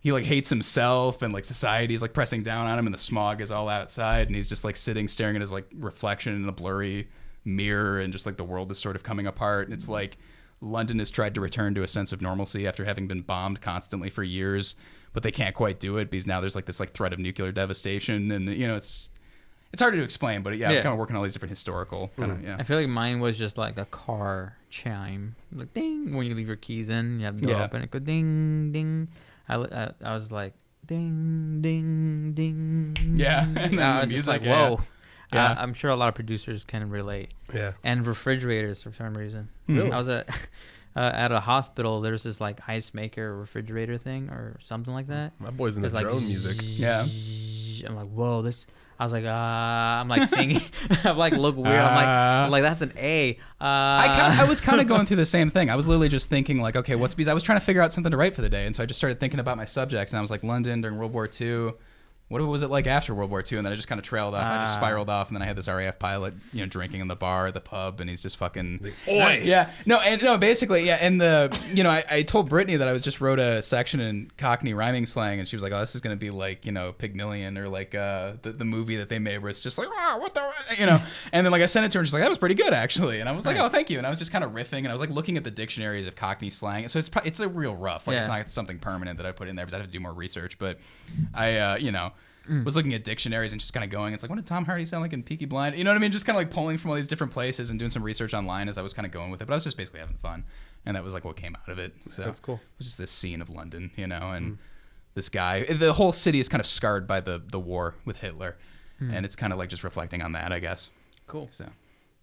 he like hates himself, and like society's like pressing down on him, and the smog is all outside, and he's just like sitting staring at his like reflection in a blurry mirror, and just like the world is sort of coming apart. And it's like London has tried to return to a sense of normalcy after having been bombed constantly for years, but they can't quite do it because now there's like this like threat of nuclear devastation, and you know, it's harder to explain, but I'm kind of working on all these different historical kind of, I feel like mine was just like a car chime, like ding, when you leave your keys in, you have to go open it, go ding ding. I was like ding ding ding. Yeah, and then I was just like, whoa. Yeah. I'm sure a lot of producers can relate. Yeah. And refrigerators for some reason. Really? I was at a hospital. There's this like ice maker refrigerator thing or something like that. My boy's into like drone music. Yeah. I'm like, whoa, this. I was like, I'm like singing. I'm like, look weird. I'm like, that's an A. I was kind of going through the same thing. I was literally just thinking like, okay, because I was trying to figure out something to write for the day, and so I just started thinking about my subject, and I was like, London during World War II, what was it like after World War II? And then I just kind of trailed off. I just spiraled off, and then I had this RAF pilot, you know, drinking in the bar, the pub, and he's just fucking. Yeah, no, basically, yeah. And you know, I told Brittany that I wrote a section in Cockney rhyming slang, and she was like, "Oh, this is gonna be like, you know, Pygmalion or like the movie that they made where it's just like, oh, what the, you know." And then like I sent it to her, and she's like, "That was pretty good, actually." And I was like, "Oh, thank you." And I was just kind of riffing, and I was like looking at the dictionaries of Cockney slang. So it's a real rough. Like it's not something permanent that I put in there because I have to do more research. But I, you know. Was looking at dictionaries and just kind of going, it's like, what did Tom Hardy sound like in Peaky Blind? You know what I mean? Just kind of like pulling from all these different places and doing some research online as I was kind of going with it. But I was just basically having fun. And that was like what came out of it. So that's cool. It was just this scene of London, you know, and this guy, the whole city is kind of scarred by the war with Hitler. And it's kind of like just reflecting on that, I guess. Cool. So,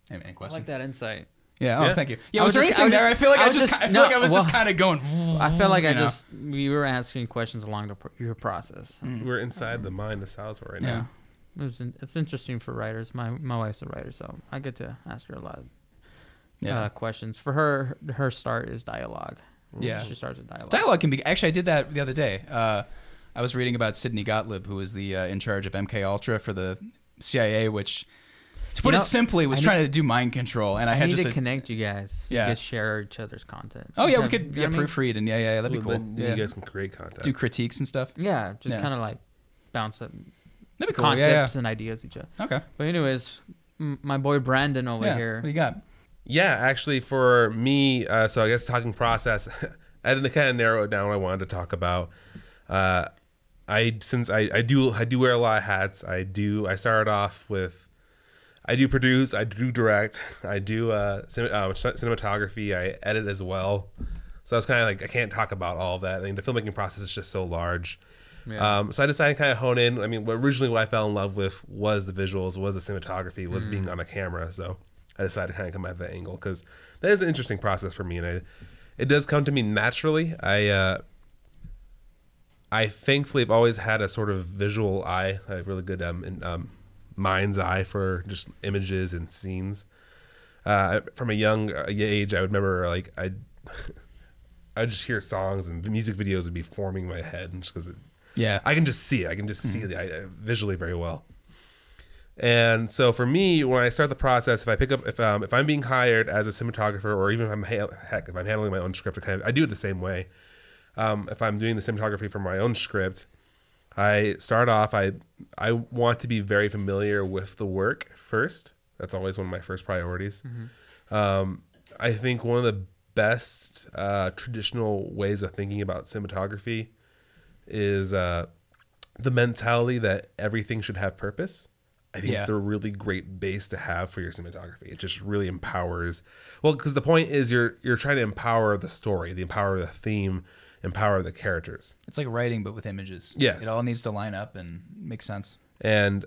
any questions? I like that insight. Yeah. Oh, thank you. Yeah. Was there anything there? I feel like I was just kind of going. I felt like we were asking questions along your process. We're inside the mind of Salvatore right now. It's interesting for writers. My wife's a writer, so I get to ask her a lot of questions. For her start is dialogue. Yeah. She starts with dialogue. Dialogue can be. Actually, I did that the other day. I was reading about Sidney Gottlieb, who was the in charge of MK Ultra for the CIA, which. To put it simply, was trying to do mind control, and I had need just to connect you guys. Yeah, just share each other's content. Oh yeah, we could proofread and that'd be cool. You guys can create content, do critiques and stuff. Yeah, just kind of like bounce up that'd be cool. Concepts and ideas each other. Okay. But anyways, my boy Brandon over here. What do you got? Yeah, actually, for me, so I guess talking process, I had to kind of narrow it down. What I wanted to talk about. Since I do wear a lot of hats. I started off with. I do produce, I do direct, I do cinematography, I edit as well. So I was kind of like, I can't talk about all of that. I mean, the filmmaking process is just so large. Yeah. So I decided to kind of hone in. I mean, originally what I fell in love with was the visuals, was the cinematography, was being on a camera. So I decided to kind of come at that angle because that is an interesting process for me. And it does come to me naturally. I thankfully have always had a sort of visual eye. I have really good mind's eye for just images and scenes. From a young age, I would remember like I'd just hear songs and the music videos would be forming in my head just because I can just see it. I can just see it visually very well. And so for me, when I start the process, if I pick up if I'm being hired as a cinematographer, or even if I'm handling my own script, I do it the same way. If I'm doing the cinematography for my own script, I start off, I want to be very familiar with the work first. That's always one of my first priorities. I think one of the best traditional ways of thinking about cinematography is the mentality that everything should have purpose. I think it's a really great base to have for your cinematography. It just really empowers. Well, because the point is you're trying to empower the story, empower the theme, empower the characters. It's like writing, but with images. Yes. It all needs to line up and make sense. And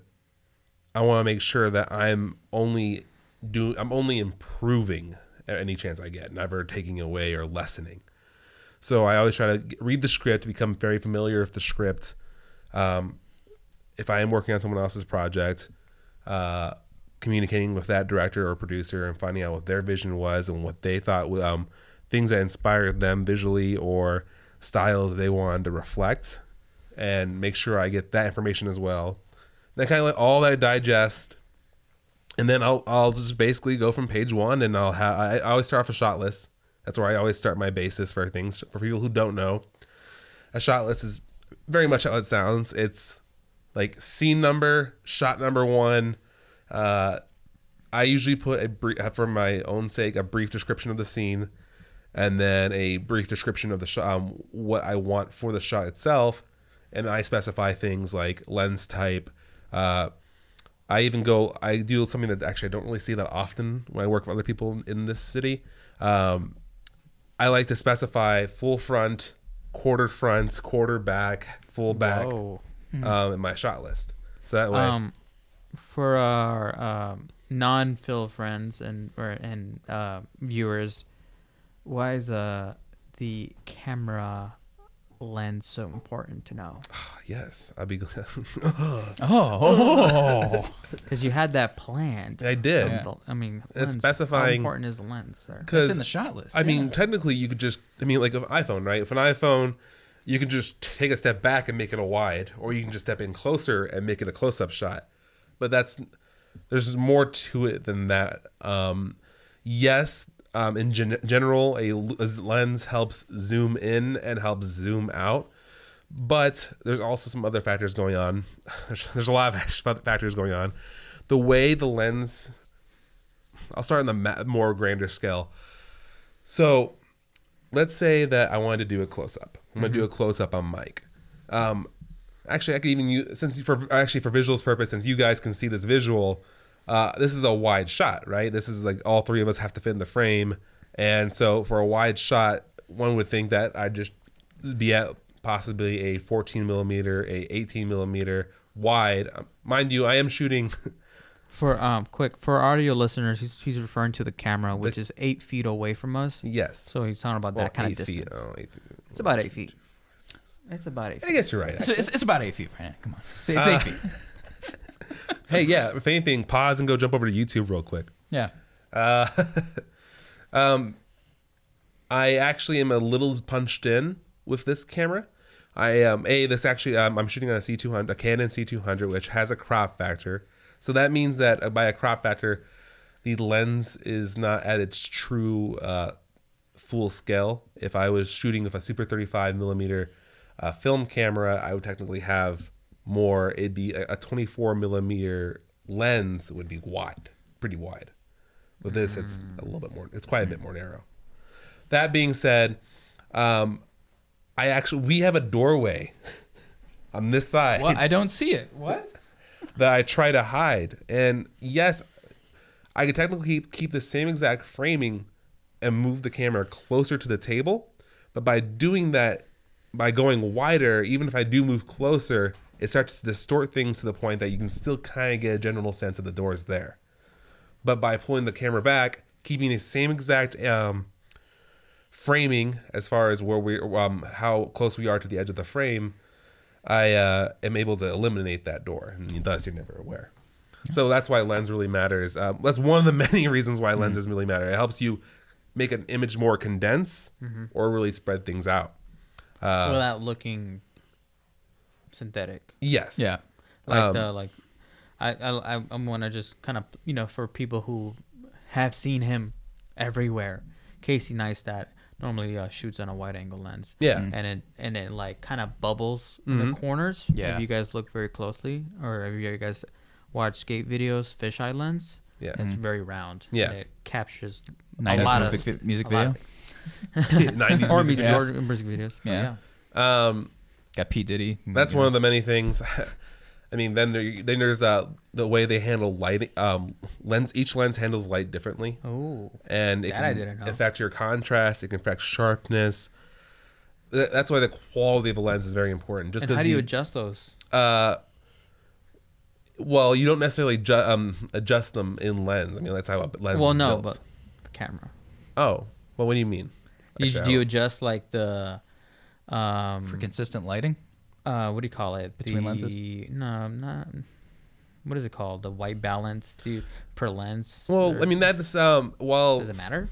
I want to make sure that I'm only improving at any chance I get, never taking away or lessening. So I always try to read the script, become very familiar with the script. If I am working on someone else's project, communicating with that director or producer and finding out what their vision was and what they thought, things that inspired them visually or styles they wanted to reflect, and make sure I get that information as well. Then kind of let all that digest, and then I'll just basically go from page one, and I always start off a shot list. That's where I always start my basis for things. For people who don't know, a shot list is very much how it sounds. It's like scene number, shot number one. I usually put for my own sake, a brief description of the scene, and then a brief description of the shot, what I want for the shot itself, and I specify things like lens type. I do something that actually I don't really see that often when I work with other people in this city. I like to specify full front, quarter back, full back in my shot list. So that way, for our non-Phil friends and viewers, why is the camera lens so important to know? Yes, I'd be glad. Because you had that planned. I did. I mean, it's specifying. How important is the lens there? It's in the shot list. I mean, technically, you could just. I mean, like an iPhone, right? If an iPhone, you can just take a step back and make it a wide, or you can just step in closer and make it a close-up shot. But there's more to it than that. Yes, in general, a lens helps zoom in and helps zoom out, but there's also some other factors going on. There's a lot of factors going on. The way the lens, I'll start on the more grander scale. So let's say that I wanted to do a close-up. I'm going to do a close-up on Mike. Actually, I could even use, for visuals purpose, since you guys can see this visual, this is a wide shot, right? This is like all three of us have to fit in the frame. And so for a wide shot, one would think that I'd just be at possibly a 14 millimeter, a 18 millimeter wide. Mind you, I am shooting. For for audio listeners, he's referring to the camera, which is 8 feet away from us. Yes. So he's talking about that kind of distance. 8 feet. It's about 8 feet. It's about 8 feet. I guess you're right. It's about 8 feet, Brandon. Come on. It's 8 feet. Hey, yeah. If anything, pause and go jump over to YouTube real quick. Yeah. I actually am a little punched in with this camera. I'm shooting on a C200, a Canon C200, which has a crop factor. So that means that by a crop factor, the lens is not at its true full scale. If I was shooting with a super 35 millimeter film camera, I would technically have more. It'd be a 24 millimeter lens would be wide, pretty wide. With this, it's a little bit more. It's quite a bit more narrow. That being said, we have a doorway on this side. Well, I don't see it. What? That I try to hide. And yes, I could technically keep the same exact framing and move the camera closer to the table. But by doing that, by going wider, even if I do move closer, it starts to distort things to the point that you can still kind of get a general sense that the door is there. But by pulling the camera back, keeping the same exact framing as far as where we how close we are to the edge of the frame, I am able to eliminate that door, and thus you're never aware. So that's why lens really matters. That's one of the many reasons why lenses really matter. It helps you make an image more condensed or really spread things out without looking synthetic. Yes. Yeah. I want to just kind of, for people who have seen him everywhere, Casey Neistat normally shoots on a wide angle lens. Yeah. And it like kind of bubbles in the corners. Yeah. If you guys look very closely, or if you guys watch skate videos, fisheye lens, it's very round. Yeah. And it captures 90s a lot of music a lot video. of 90s or music music videos. Yeah. Got P. Diddy. That's one of the many things. I mean, then there's the way they handle lighting. Each lens handles light differently. Oh, and it I can didn't know. affect your contrast. It can affect sharpness. That's why the quality of the lens is very important. Just and how do you adjust those? Well, you don't necessarily adjust them in lens. I mean, that's how a lens. Well, is no, built. but the camera. Oh, well, what do you mean? Actually, Do you adjust like the For consistent lighting? what do you call it? Between lenses? No, not. What is it called? The white balance per lens? Well, I mean, that's does it matter?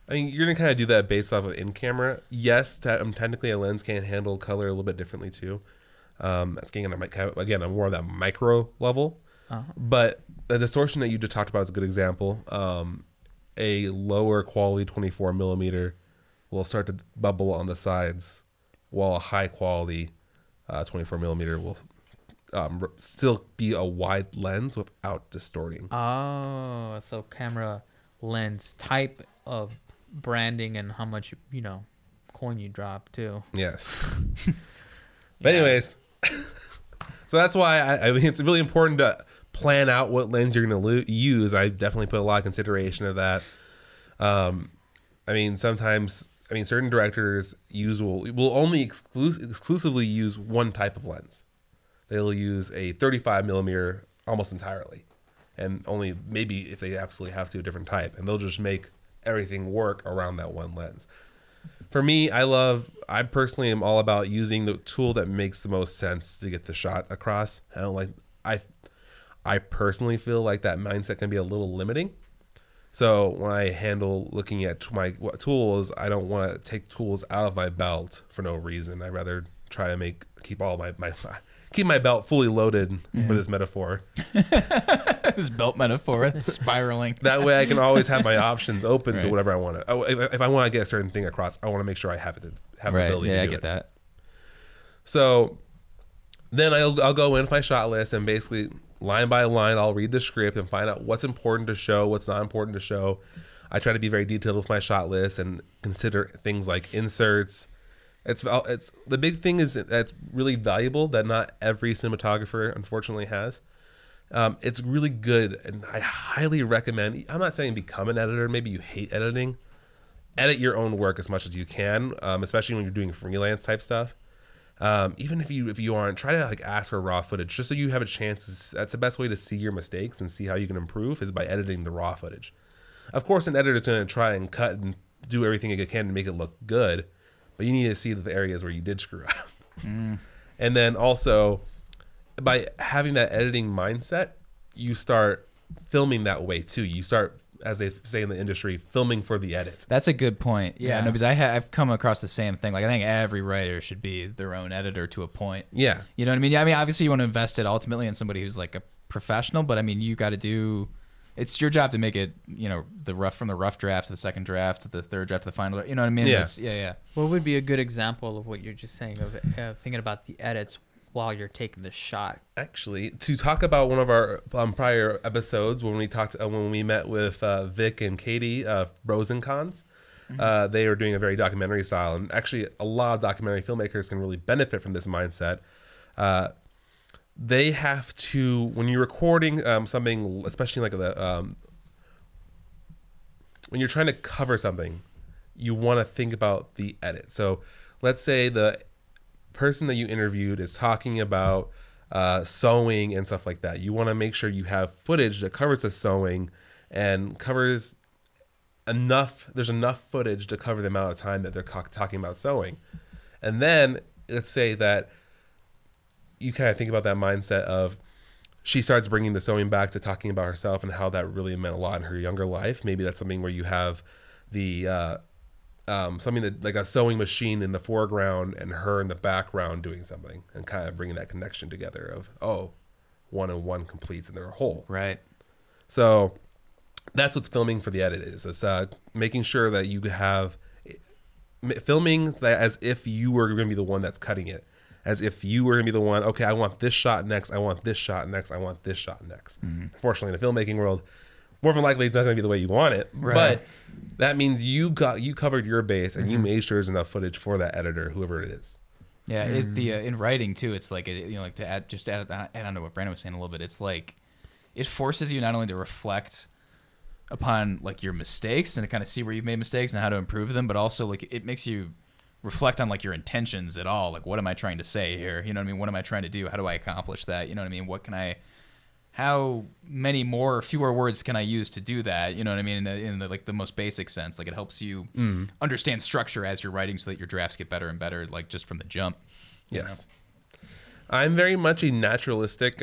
I mean, you're gonna kind of do that based off of in-camera. Yes, technically a lens can handle color a little bit differently too. That's getting on more of that micro level. But the distortion that you just talked about is a good example. A lower quality 24 millimeter will start to bubble on the sides, while a high quality 24 millimeter will still be a wide lens without distorting. Oh, so camera lens type of branding and how much coin you drop too. Yes. But anyways, so that's why I mean it's really important to plan out what lens you're going to use. I definitely put a lot of consideration of that. I mean, sometimes certain directors will only exclusively use one type of lens. They'll use a 35 millimeter almost entirely, and only maybe if they absolutely have to a different type, and they'll just make everything work around that one lens. For me, I personally am all about using the tool that makes the most sense to get the shot across. I personally feel like that mindset can be a little limiting. So when I handle looking at my tools, I don't want to take tools out of my belt for no reason. I rather try to keep my belt fully loaded for this metaphor. This belt metaphor, it's spiraling. That way I can always have my options open to whatever I want to. If I want to get a certain thing across, I want to make sure I have the ability to do it. I get that. So then I'll go in with my shot list, and basically line by line, I'll read the script and find out what's important to show, what's not important to show. I try to be very detailed with my shot list and consider things like inserts. It's the big thing is that's really valuable that not every cinematographer unfortunately has. It's really good, and I highly recommend. I'm not saying become an editor. Maybe you hate editing. Edit your own work as much as you can, especially when you're doing freelance type stuff. Even if you aren't, try to ask for raw footage just so you have a chance. That's the best way to see your mistakes and see how you can improve is by editing the raw footage. Of course, an editor's going to try and cut and do everything it can to make it look good, but you need to see the areas where you did screw up. And then also, by having that editing mindset, you start filming that way too. You start, as they say in the industry, filming for the edit. That's a good point. Yeah. No, because I've come across the same thing. Like, I think every writer should be their own editor to a point. Yeah. You know what I mean? Yeah, I mean, obviously you want to invest it ultimately in somebody who's like a professional, but I mean, you got to do. It's your job to make it, from the rough draft to the second draft to the third draft to the final. You know what I mean? Yeah. Yeah. What would be a good example of what you're just saying of thinking about the edits while you're taking the shot? Actually, to talk about one of our prior episodes when we met with Vic and Katie, Pros and Cons, they are doing a very documentary style, and actually a lot of documentary filmmakers can really benefit from this mindset. They have to, when you're recording something, especially like when you're trying to cover something, you want to think about the edit. So let's say the person that you interviewed is talking about sewing and stuff like that. You want to make sure you have footage that covers the sewing and covers there's enough footage to cover the amount of time that they're talking about sewing. And then let's say that you kind of think about that mindset of she starts bringing the sewing back to talking about herself and how that really meant a lot in her younger life. Maybe that's something where you have the something that like a sewing machine in the foreground and her in the background doing something, and kind of bringing that connection together of one and one completes and they're a whole. Right. So that's what's filming for the edit is. It's making sure that you have filming that as if you were going to be the one that's cutting it. As if you were going to be the one, okay, I want this shot next, I want this shot next, I want this shot next. Unfortunately, in the filmmaking world, more than likely it's not going to be the way you want it. Right. But that means you covered your base and you made sure there's enough footage for that editor, whoever it is. Yeah, in writing too, it's like like to add on to what Brandon was saying a little bit. It's like it forces you not only to reflect upon like your mistakes and to kind of see where you've made mistakes and how to improve them, but also like it makes you reflect on like your intentions at all. Like, what am I trying to say here? You know what I mean? What am I trying to do? How do I accomplish that? You know what I mean? How many fewer words can I use to do that? You know what I mean? In the most basic sense, like it helps you understand structure as you're writing so that your drafts get better and better, like just from the jump. Yes. I'm very much a naturalistic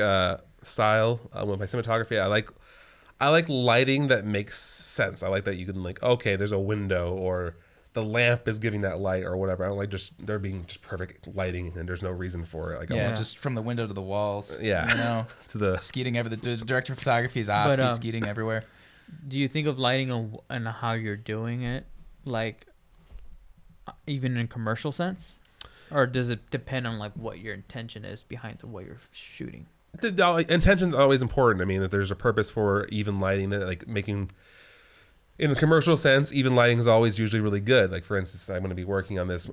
style with my cinematography. I like lighting that makes sense. I like that you can okay, there's a window or the lamp is giving that light or whatever. I don't like just there being just perfect lighting and there's no reason for it. Just from the window to the walls. Yeah. To the skeeting the director of photography is skeeting everywhere. Do you think of lighting and how you're doing it, like even in commercial sense, or does it depend on like what your intention is behind what you're shooting? The intention is always important. I mean, that there's a purpose for even lighting, that like making. In the commercial sense, even lighting is always usually really good. Like, for instance, I'm going to be working on this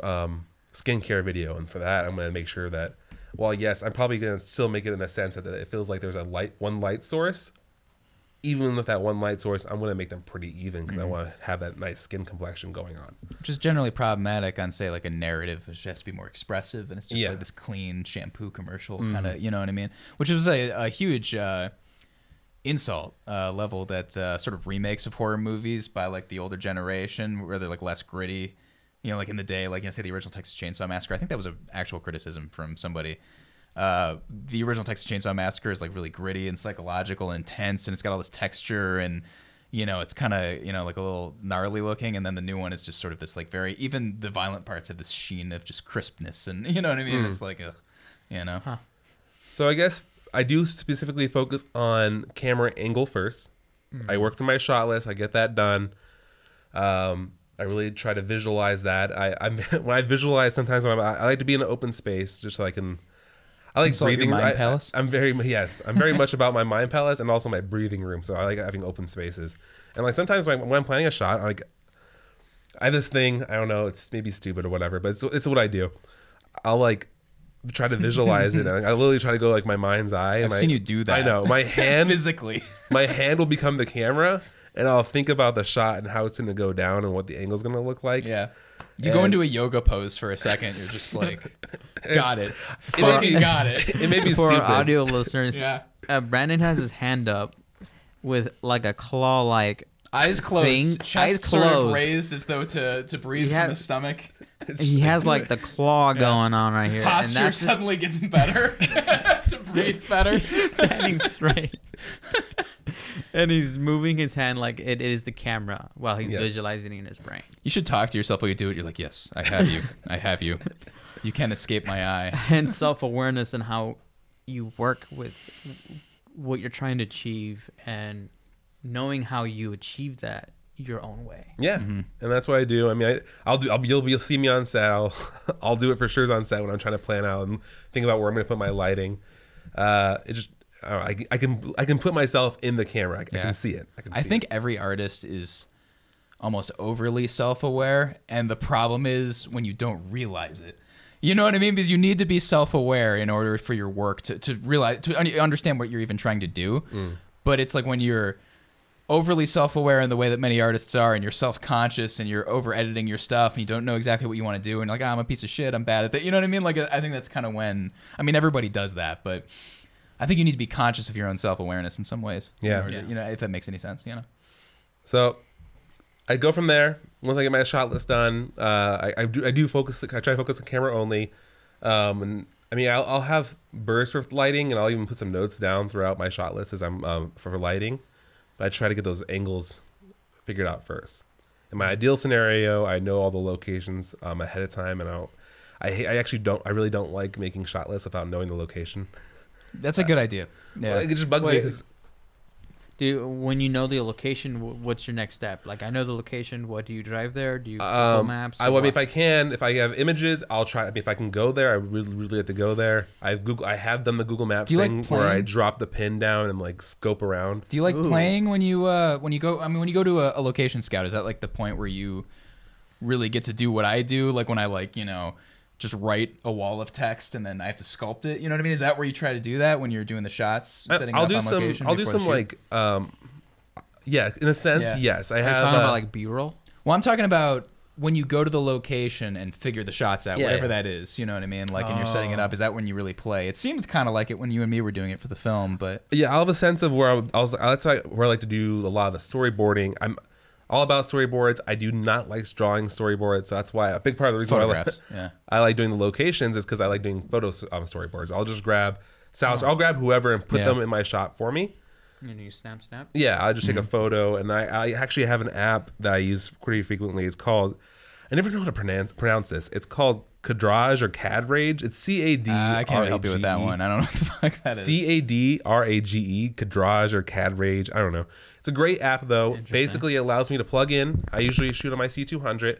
skincare video, and for that, I'm going to make sure that, well, yes, I'm probably going to still make it in a sense that it feels like there's one light source. Even with that one light source, I'm going to make them pretty even because I want to have that nice skin complexion going on. Which is generally problematic on, say, like a narrative, which has to be more expressive, and it's just like this clean shampoo commercial kind of, you know what I mean? Which was a huge insult level that sort of remakes of horror movies by like the older generation where they're like less gritty, like in the day, like say the original Texas Chainsaw Massacre. I think that was an actual criticism from somebody. The original Texas Chainsaw Massacre is like really gritty and psychological and intense, and it's got all this texture and you know, it's kind of, you know, like a little gnarly looking, and then the new one is just sort of this like very, even the violent parts have this sheen of just crispness, and you know what I mean? It's like a, you know. So I guess I do specifically focus on camera angle first. I work through my shot list. I get that done. I really try to visualize that. When I visualize, sometimes I like to be in an open space just so I can. I like breathing. Mind palace? I'm very much about my mind palace and also my breathing room. So I like having open spaces. And like sometimes when I'm planning a shot, I have this thing. I don't know. It's maybe stupid or whatever, but it's what I do. I'll like try to visualize it. And I literally try to go like my mind's eye. I've seen you do that. I know. My hand physically. My hand will become the camera, and I'll think about the shot and how it's going to go down and what the angle's going to look like. Yeah. You go into a yoga pose for a second, you're just like, got it. Fucking got it. It may be For stupid. our audio listeners, Yeah. Brandon has his hand up with like a claw-like eyes closed, thing. chest Eyes sort of closed. raised as though to breathe from the stomach. He has like the claw going on right here. Posture and that's just suddenly gets better to breathe better. standing straight. And he's moving his hand like it is the camera while he's visualizing in his brain. You should talk to yourself while you do it. You're like, yes, I have you. I have you. You can't escape my eye. And self-awareness and how you work with what you're trying to achieve and knowing how you achieve that your own way. Yeah, and that's what I do. I mean, you'll see me on set. I'll do it for sure on set when I'm trying to plan out and think about where I'm going to put my lighting. I can put myself in the camera. I can see it. I think every artist is almost overly self-aware, and the problem is when you don't realize it. You know what I mean? Because you need to be self-aware in order for your work to realize, to understand what you're even trying to do. But it's like when you're overly self-aware in the way that many artists are, and you're self-conscious and you're over-editing your stuff and you don't know exactly what you want to do, and you're like, I'm a piece of shit, I'm bad at that. You know what I mean? Like, I think that's kind of when, I mean, everybody does that, but I think you need to be conscious of your own self-awareness in some ways. Yeah. You know, if that makes any sense, you know? So I go from there. Once I get my shot list done, I do focus. I try to focus on camera only. And I mean, I'll have bursts for lighting, and I'll even put some notes down throughout my shot list as I'm for lighting. But I try to get those angles figured out first. In my ideal scenario, I know all the locations ahead of time, and I really don't like making shot lists without knowing the location. That's a good idea. Yeah. Well, it just bugs me because when you know the location, what's your next step? Like, I know the location. What do you drive there? Do you Google Maps? I mean, if I have images, I'll try. I mean, if I can go there, I really have to go there. I have done the Google Maps thing where I drop the pin down and like scope around. Do you like playing when you go? I mean, when you go to a location scout, is that like the point where you really get to do what I do? Like when I just write a wall of text and then I have to sculpt it. You know what I mean? Is that where you try to do that when you're doing the shots? Setting up on location? I'll do some like, yeah, in a sense, yes. I have. Are you talking about like B-roll? Well, I'm talking about when you go to the location and figure the shots out, whatever that is. You know what I mean? Like, and you're setting it up. Is that when you really play? It seemed kind of like it when you and me were doing it for the film, but yeah, I'll have a sense of where that's where I like to do a lot of the storyboarding. I'm all about storyboards. I do not like drawing storyboards, so that's why a big part of the reason why I like doing the locations is because I like doing photo storyboards. I'll just grab I'll grab whoever and put them in my shot for me. And you snap? Yeah, I'll just take a photo, and I actually have an app that I use pretty frequently. It's called, I never know how to pronounce this. It's called Cadrage or Cadrage. It's CAD. I can't help you with that one. I don't know what the fuck that is. CADRAGE, Cadrage or Cadrage. I don't know. It's a great app though. Basically, it allows me to plug in. I usually shoot on my C200.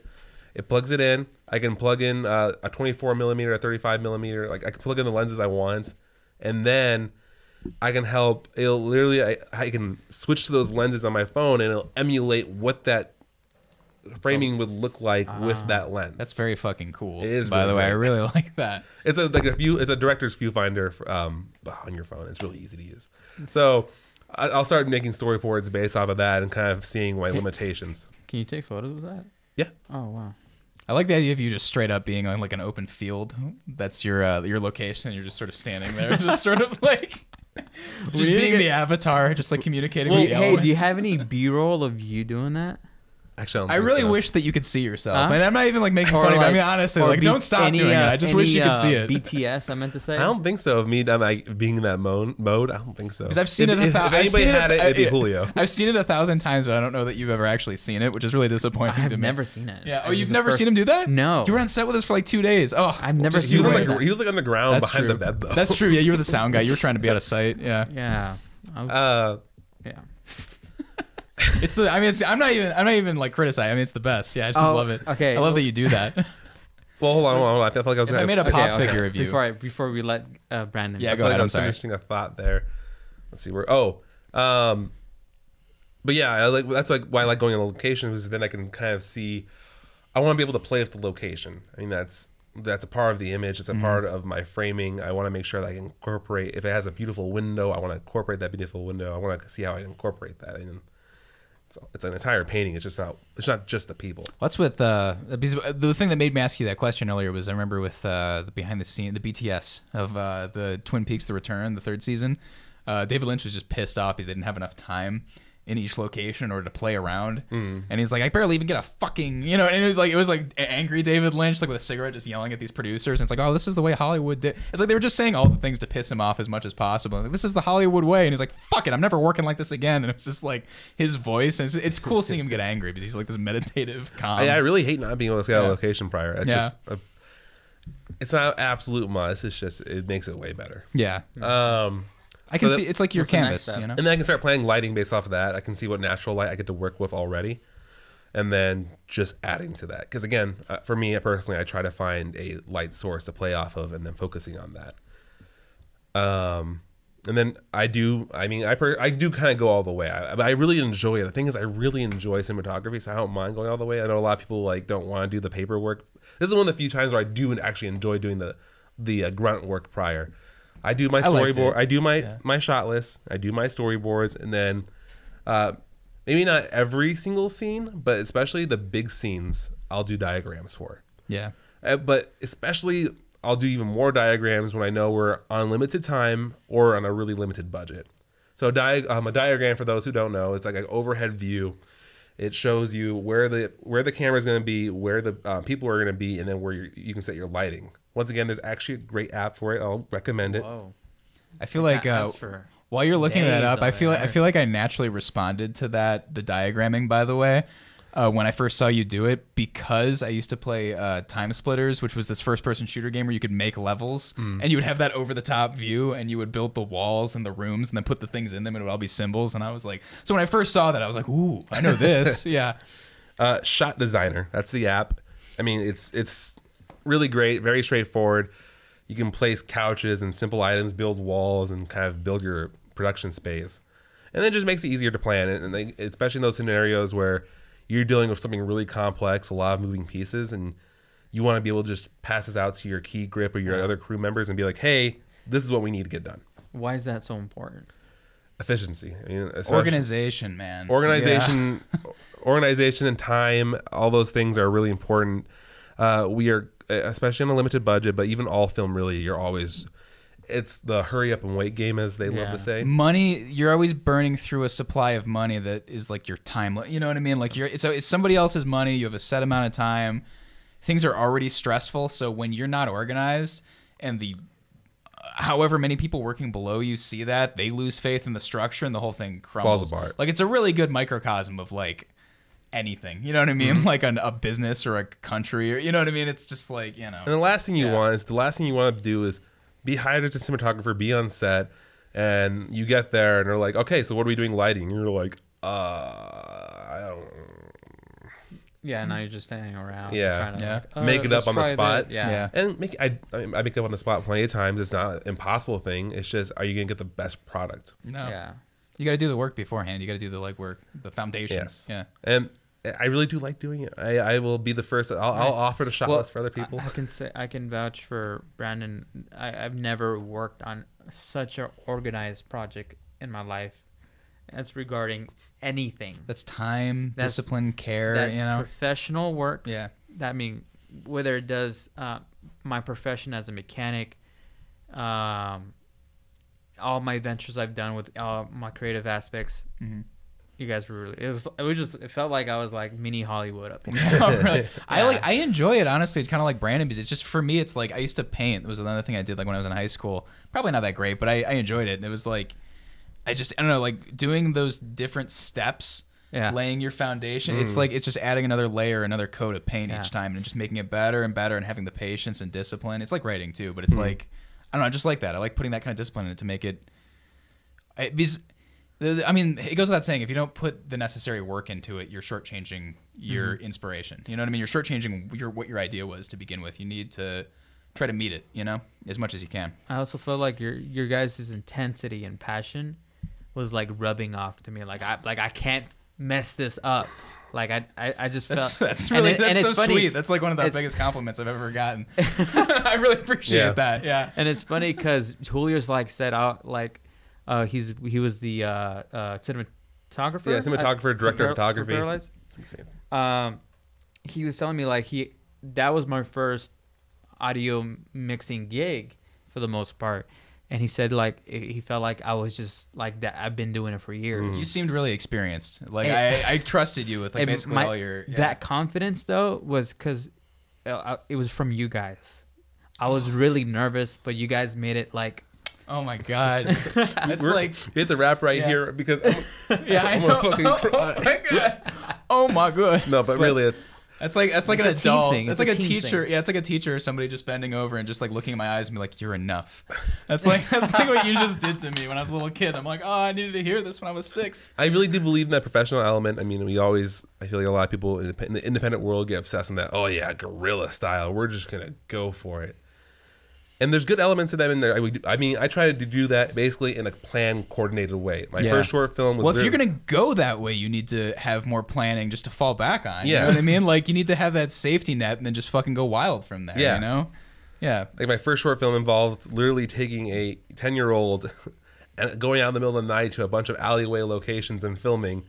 It plugs it in. I can plug in a 24 millimeter, a 35 millimeter. Like I can plug in the lenses I want, and then I can help. It'll literally I can switch to those lenses on my phone, and it'll emulate what that framing would look like with that lens. That's very fucking cool. It is, by the way. I really like that. It's a director's viewfinder on your phone. It's really easy to use. So I'll start making storyboards based off of that and kind of seeing my limitations. Can you take photos of that? Yeah. Oh wow. I like the idea of you just straight up being on like an open field. That's your location. And you're just sort of standing there, just sort of like just being the avatar, just like communicating with the elements. Hey, do you have any B-roll of you doing that? Actually, I really wish that you could see yourself, Huh? and I'm not even like making Or fun of it. I like- mean, honestly, or like don't stop doing it. I just wish you could see it. BTS, I meant to say. I don't think so. Of me like being in that mode, I don't think so. Because I've seen it. If anybody had it, it'd be Julio. I've seen it 1,000 times, but I don't know that you've ever actually seen it, which is really disappointing I've to me. never seen it. Yeah. Oh, This you've is the never first- seen him do that? No. You were on set with us for like 2 days. Oh, I've never just seen you him wait. like He was like on the ground That's behind true. the bed though. That's true. Yeah, you were the sound guy. You were trying to be out of sight. Yeah. Yeah. I was, yeah. It's the. I mean, I'm not even like criticizing. I mean, it's the best. Yeah, I just love it. Okay. I love that you do that. Well, hold on. I feel like I was. If I made a pop figure of you. Before we let Brandon. Yeah, I go feel like ahead. I I'm was sorry. finishing a thought there. Let's see where. But yeah, I like that's like why I like going on location because then I can kind of see. I want to be able to play with the location. I mean, that's a part of the image. It's a part of my framing. I want to make sure that I can incorporate. If it has a beautiful window, I want to incorporate that beautiful window. I want to see how I incorporate that. And it's an entire painting. It's not just the people. What's with because the thing that made me ask you that question earlier was I remember with the behind the scene, the BTS of the Twin Peaks: The Return, the 3rd season. David Lynch was just pissed off because they didn't have enough time in each location in order to play around, and he's like, I barely even get a fucking, and it was like angry David Lynch, like with a cigarette, just yelling at these producers. And it's like, oh, this is the way Hollywood did. It's like they were just saying all the things to piss him off as much as possible. Like, this is the Hollywood way, and he's like, fuck it, I'm never working like this again. And it's just like his voice, and it's cool seeing him get angry because he's like this meditative, calm. I really hate not being able to see out of location prior. It's Yeah. just it's not absolute must. It's just it makes it way better. Yeah. I can see it's like your what's the next canvas, step? you know. And then I can start playing lighting based off of that. I can see what natural light I get to work with already, and then just adding to that. Because again, for me personally, I try to find a light source to play off of, and then focusing on that. And then I do kind of go all the way. I really enjoy it. The thing is, I really enjoy cinematography, so I don't mind going all the way. I know a lot of people like don't want to do the paperwork. This is one of the few times where I do actually enjoy doing the grunt work prior. I do my storyboard. I do my shot list. I do my storyboards, and then maybe not every single scene, but especially the big scenes, I'll do diagrams for. Yeah. But especially, I'll do even more diagrams when I know we're on limited time or on a really limited budget. So a diagram, for those who don't know, it's like an overhead view. It shows you where the camera is going to be, where the people are going to be, and then where you can set your lighting. Once again, there's actually a great app for it. I'll recommend it. Whoa. I feel like while you're looking that up, I feel like I naturally responded to the diagramming, by the way, when I first saw you do it, because I used to play Time Splitters, which was this first-person shooter game where you could make levels, and you would have that over-the-top view, and you would build the walls and the rooms, and then put the things in them, and it would all be symbols. And I was like, so when I first saw that, I was like, ooh, I know this. Yeah. Shot Designer. That's the app. I mean, it's really great, very straightforward. You can place couches and simple items, build walls, and kind of build your production space. And then it just makes it easier to plan. And especially in those scenarios where you're dealing with something really complex, a lot of moving pieces, and you want to be able to just pass this out to your key grip or your other crew members and be like, hey, this is what we need to get done. Why is that so important? Efficiency. I mean, Organization, man. Organization and time, all those things are really important. We are, especially on a limited budget, but even all film, really, it's the hurry up and wait game, as they love to say. Money, you're always burning through a supply of money that is like your time. You know what I mean? Like it's somebody else's money. You have a set amount of time. Things are already stressful. So when you're not organized and however many people working below you see that, they lose faith in the structure and the whole thing crumbles. Falls apart. Like it's a really good microcosm of like anything. You know what I mean? Like a business or a country, or you know what I mean? It's just like, you know. And the last thing you want to do is be hired as a cinematographer, be on set, and you get there and they're like, okay, so what are we doing lighting? And you're like, I don't. Yeah, now you're just standing around. Yeah. Trying to like, Make it up on the spot. Yeah. And I make it up on the spot plenty of times. It's not an impossible thing. It's just, are you going to get the best product? No. Yeah. You got to do the work beforehand. You got to do the legwork, the foundation. Yes. Yeah. And I really do like doing it. I will be the first. I'll offer the shot list for other people. I can vouch for Brandon. I've never worked on such an organized project in my life. That's regarding anything. That's time, discipline, care. That's you know, professional work. Yeah. That mean whether it does my profession as a mechanic, all my ventures I've done with my creative aspects. Mm-hmm. You guys were really. It felt like I was like mini Hollywood up here. Oh, really? I enjoy it, honestly. It's kind of like Brandon, because it's just, for me, it's like I used to paint. It was another thing I did like when I was in high school. Probably not that great, but I enjoyed it. And it was like, I don't know, like doing those different steps, laying your foundation. It's like, it's just adding another layer, another coat of paint each time, and just making it better and better, and having the patience and discipline. It's like writing too, but it's like, I don't know, I just like that. I like putting that kind of discipline in it to make it, because I mean, it goes without saying, if you don't put the necessary work into it, you're shortchanging your inspiration. You know what I mean? You're shortchanging what your idea was to begin with. You need to try to meet it, you know, as much as you can. I also feel like your guys' intensity and passion was like rubbing off to me. Like I can't mess this up. Like I just felt that's really that's so funny. Sweet. That's like one of the biggest compliments I've ever gotten. I really appreciate that. Yeah. And it's funny because Julio's like said out like. He was the cinematographer. Yeah, cinematographer, director of photography. It's insane. He was telling me like that was my first audio mixing gig for the most part, and he said like he felt like I was just like that. I've been doing it for years. You seemed really experienced. Like I trusted you with like basically all your. Yeah. That confidence though was because it was from you guys. I was really nervous, but you guys made it like. Oh my God! It's like you hit the rap right here because I know. Oh my God! Oh my God! No, but really, it's like an adult. It's like a teacher. Thing. Yeah, it's like a teacher or somebody just bending over and just like looking in my eyes and be like, "You're enough." That's like what you just did to me when I was a little kid. I'm like, oh, I needed to hear this when I was 6. I really do believe in that professional element. I mean, I feel like a lot of people in the independent world get obsessed in that. Oh yeah, guerrilla style. We're just gonna go for it. And there's good elements of them in there. I mean, I try to do that basically in a planned, coordinated way. My first short film was... Well, if you're going to go that way, you need to have more planning just to fall back on. You know what I mean? Like, you need to have that safety net and then just fucking go wild from there, you know? Yeah. Like, my first short film involved literally taking a 10-year-old and going out in the middle of the night to a bunch of alleyway locations and filming.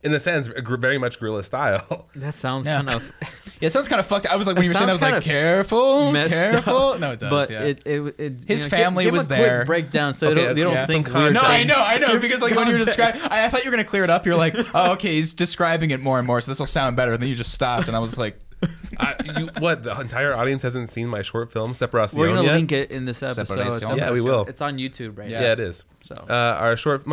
In a sense, very much guerrilla style. That sounds kind of... Yeah, it sounds kind of fucked. I was like, when you were saying, I was like, careful. No, it does. But it his family was there. Quick breakdown, so they don't think weird. No, I know, because like when you were describing, I thought you were gonna clear it up. You're like, oh, okay, he's describing it more and more, so this will sound better. And then you just stopped, and I was like, what? The entire audience hasn't seen my short film Separación We're gonna yet? link it in this episode. Yeah, we will. It's on YouTube, right? Yeah, it is. So my short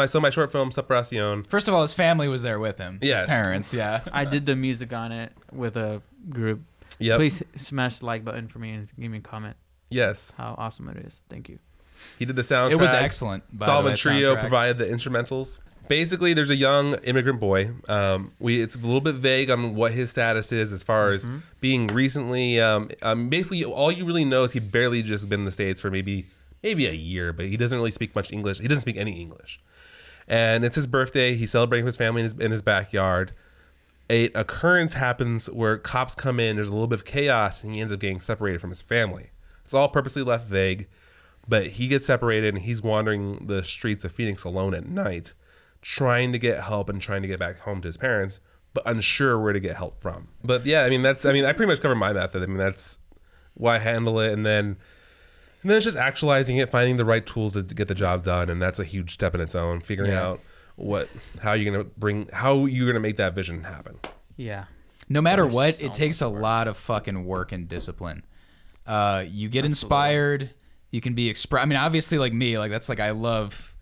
film Separación. First of all, his family was there with him. Yes, his parents. Yeah, I did the music on it with a group. Yep. Please smash the like button for me and give me a comment. Yes. How awesome it is. Thank you. He did the soundtrack. It was excellent. Solomon Trio provided the instrumentals. Basically, there's a young immigrant boy. It's a little bit vague on what his status is as far as being recently. Basically, all you really know is he barely just been in the States for maybe a year, but he doesn't really speak much English. He doesn't speak any English. And it's his birthday. He's celebrating with his family in his backyard. An occurrence happens where cops come in. There's a little bit of chaos, and he ends up getting separated from his family. It's all purposely left vague, but he gets separated, and he's wandering the streets of Phoenix alone at night, trying to get help and trying to get back home to his parents, but unsure where to get help from. But yeah, I pretty much covered my method. I mean, that's why I handle it, and then it's just actualizing it, finding the right tools to get the job done, and that's a huge step in its own. Figuring out how you're gonna make that vision happen. Yeah. No matter what, it takes a lot of fucking work and discipline. You get inspired. You can be I mean, obviously, like me, like that's like I love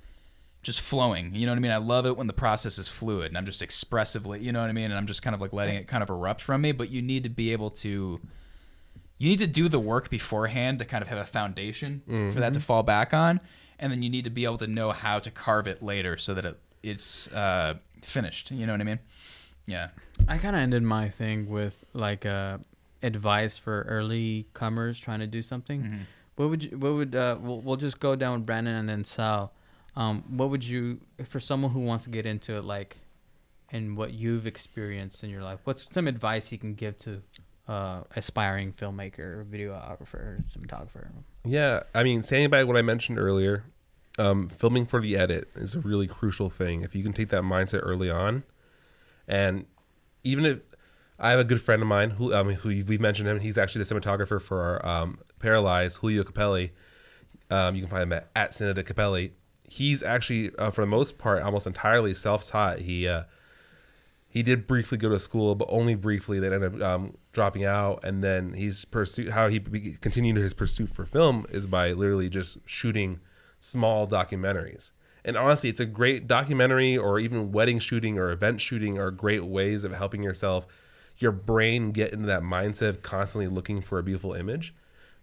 just flowing. You know what I mean? I love it when the process is fluid and I'm just expressively. You know what I mean? And I'm just kind of like letting it kind of erupt from me. But you need to be able to. You need to do the work beforehand to kind of have a foundation for that to fall back on, and then you need to be able to know how to carve it later so that it's finished. You know what I mean? Yeah. I kind of ended my thing with like advice for early comers trying to do something. We'll just go down with Brandon and then Sal. What would you, for someone who wants to get into it, like, and what you've experienced in your life, what's some advice you can give to aspiring filmmaker, videographer, cinematographer? Yeah, I mean, saying back what I mentioned earlier, filming for the edit is a really crucial thing. If you can take that mindset early on, and even if I have a good friend of mine who we've mentioned him, he's actually the cinematographer for our Paralyzed, Julio Capelli. You can find him at Cineta Capelli. He's actually, for the most part, almost entirely self-taught. he did briefly go to school, but only briefly. That ended up dropping out, and then how he continued his pursuit for film is by literally just shooting small documentaries. And honestly, it's a great documentary, or even wedding shooting or event shooting are great ways of helping your brain get into that mindset of constantly looking for a beautiful image,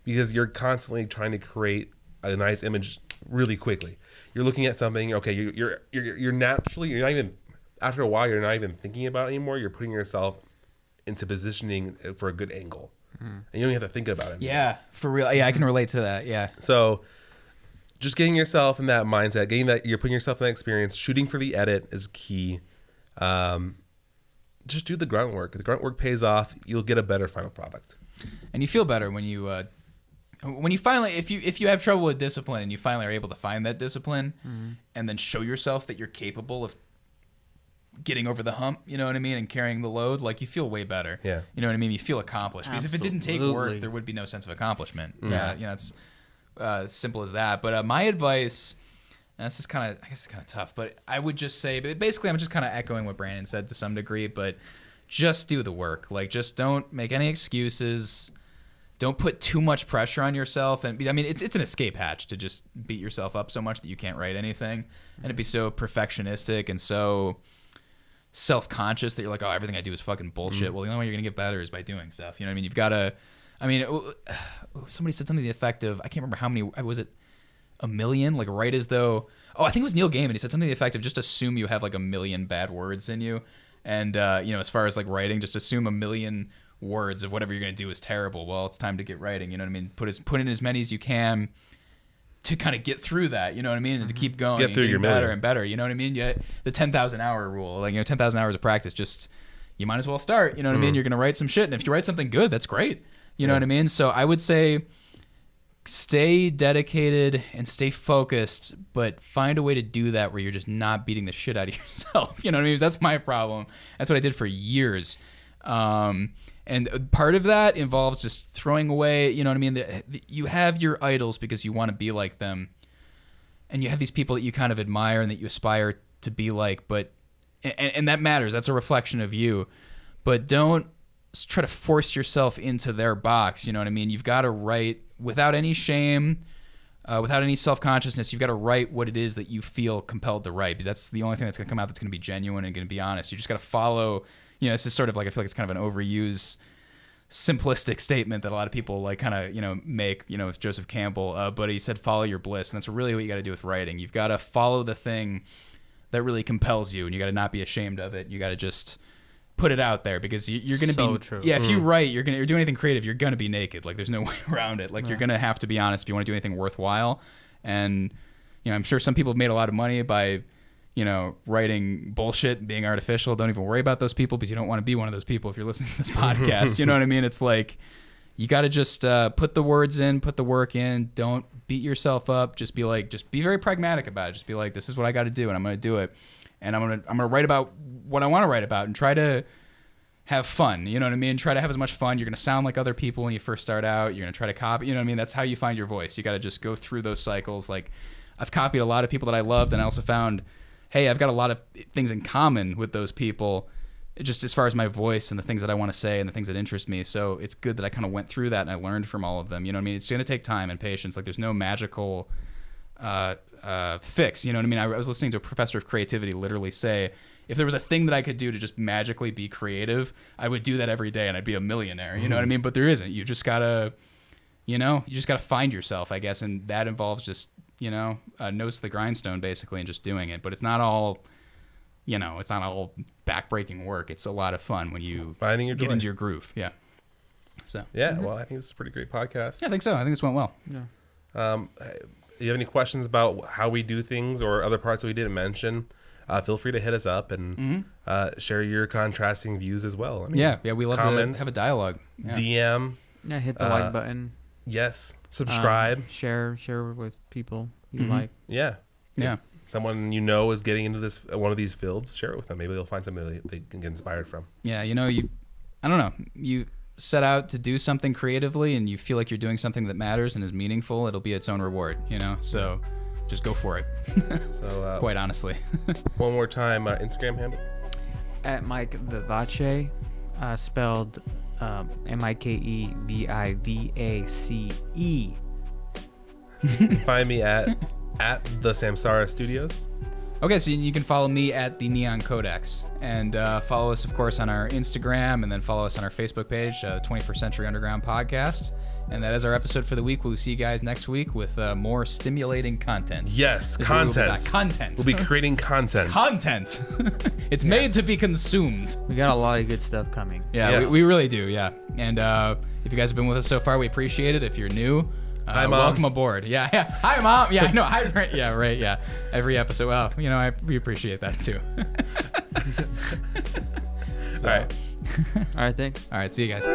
because you're constantly trying to create a nice image really quickly. You're looking at something, okay, you're naturally, you're not even, after a while, you're not even thinking about it anymore. You're putting yourself into positioning for a good angle. And you don't even have to think about it anymore. Yeah, for real. Yeah, I can relate to that. Yeah. So just getting yourself in that mindset, you're putting yourself in that experience. Shooting for the edit is key. Just do the grunt work. The grunt work pays off. You'll get a better final product. And you feel better when you finally, if you have trouble with discipline and you finally are able to find that discipline, and then show yourself that you're capable of getting over the hump, you know what I mean, and carrying the load, like, you feel way better. Yeah. You know what I mean? You feel accomplished. Because if it didn't take work, Absolutely. there would be no sense of accomplishment. Yeah. You know, it's as simple as that. But my advice, and this is I guess it's kind of tough, but I would just say, but basically I'm just kind of echoing what Brandon said to some degree, but just do the work. Like, just don't make any excuses. Don't put too much pressure on yourself. And I mean, it's an escape hatch to just beat yourself up so much that you can't write anything, and to be so perfectionistic and so self-conscious that you're like, oh, everything I do is fucking bullshit. Well, the only way you're gonna get better is by doing stuff. You know what I mean? You've got to. I mean, somebody said something to the effect of, I can't remember how many, was it a million? Like, right as though, I think it was Neil Gaiman. He said something to the effect of, just assume you have like a million bad words in you, and you know, as far as like writing, just assume a million words of whatever you're gonna do is terrible. Well, it's time to get writing. You know what I mean? Put in as many as you can to kind of get through that, you know what I mean, and to keep going, Get through and your getting better million. and better. You know what I mean? Yeah, the 10,000 hour rule, like, you know, 10,000 hours of practice. Just, you might as well start. You know what I mean? You're gonna write some shit, and if you write something good, that's great. You know what I mean? So I would say, stay dedicated and stay focused, but find a way to do that where you're just not beating the shit out of yourself. You know what I mean? That's my problem. That's what I did for years. And part of that involves just throwing away, you know what I mean? You have your idols because you want to be like them. And you have these people that you kind of admire and that you aspire to be like, but, and that matters. That's a reflection of you. But don't try to force yourself into their box. You know what I mean? You've got to write without any shame, without any self-consciousness. You've got to write what it is that you feel compelled to write, because that's the only thing that's going to come out that's going to be genuine and going to be honest. You just got to follow, you know, this is sort of like, I feel like it's kind of an overused, simplistic statement that a lot of people like kind of, you know, make, you know, with Joseph Campbell, but he said, follow your bliss. And that's really what you got to do with writing. You've got to follow the thing that really compels you, and you got to not be ashamed of it. You got to just put it out there, because you're going to So be, true. yeah, if you write, you're doing anything creative, you're going to be naked. Like, there's no way around it. Like, you're going to have to be honest if you want to do anything worthwhile. And, you know, I'm sure some people have made a lot of money by, you know, writing bullshit and being artificial. Don't even worry about those people, because you don't want to be one of those people if you're listening to this podcast. You know what I mean? It's like, you got to just put the words in, put the work in. Don't beat yourself up. Just be very pragmatic about it. Just be like, this is what I got to do, and I'm going to do it. And I'm gonna write about what I want to write about, and try to have fun. You know what I mean? Try to have as much fun. You're gonna sound like other people when you first start out. You're gonna try to copy. You know what I mean? That's how you find your voice. You got to just go through those cycles. Like, I've copied a lot of people that I loved, and I also found, hey, I've got a lot of things in common with those people, just as far as my voice and the things that I want to say and the things that interest me. So it's good that I kind of went through that and I learned from all of them. You know what I mean? It's gonna take time and patience. Like, there's no magical fix. You know what I mean? I was listening to a professor of creativity literally say, if there was a thing that I could do to just magically be creative, I would do that every day and I'd be a millionaire. You know what I mean? But there isn't. You just gotta, you know, find yourself, I guess. And that involves just, you know, nose to the grindstone basically, and just doing it. But it's not all, you know, it's not all backbreaking work. It's a lot of fun when you Finding your get joy. into your groove. Yeah. So. Yeah, well, I think it's a pretty great podcast. Yeah, I think so. I think this went well. Yeah. You have any questions about how we do things or other parts that we didn't mention, feel free to hit us up and share your contrasting views as well. I mean, Yeah, we love to have a dialogue. Yeah. DM. Yeah, hit the like button. Yes. Subscribe. Share with people you like. Yeah. Yeah. If someone you know is getting into this one of these fields, share it with them. Maybe they'll find something they can get inspired from. Yeah, you know, I don't know, you set out to do something creatively and you feel like you're doing something that matters and is meaningful, it'll be its own reward, you know? So just go for it. So Quite honestly. one more time, Instagram handle. at Mike Vivace, spelled Mikevivace. Find me at the Samsara Studios. Okay, so you can follow me at the Neon Codex, and follow us, of course, on our Instagram, and then follow us on our Facebook page, the 21st Century Underground Podcast. And that is our episode for the week. We'll see you guys next week with more stimulating content. Yes, content. Content. We'll be creating content. Content. It's made to be consumed. We got a lot of good stuff coming. Yeah, Yes. we really do, yeah. And if you guys have been with us so far, we appreciate it. If you're new, Hi, Mom. welcome aboard. Yeah. Hi, Mom. Yeah, I know. Yeah, right, yeah. Every episode. Well, we appreciate that too. All right. All right, thanks. All right, see you guys.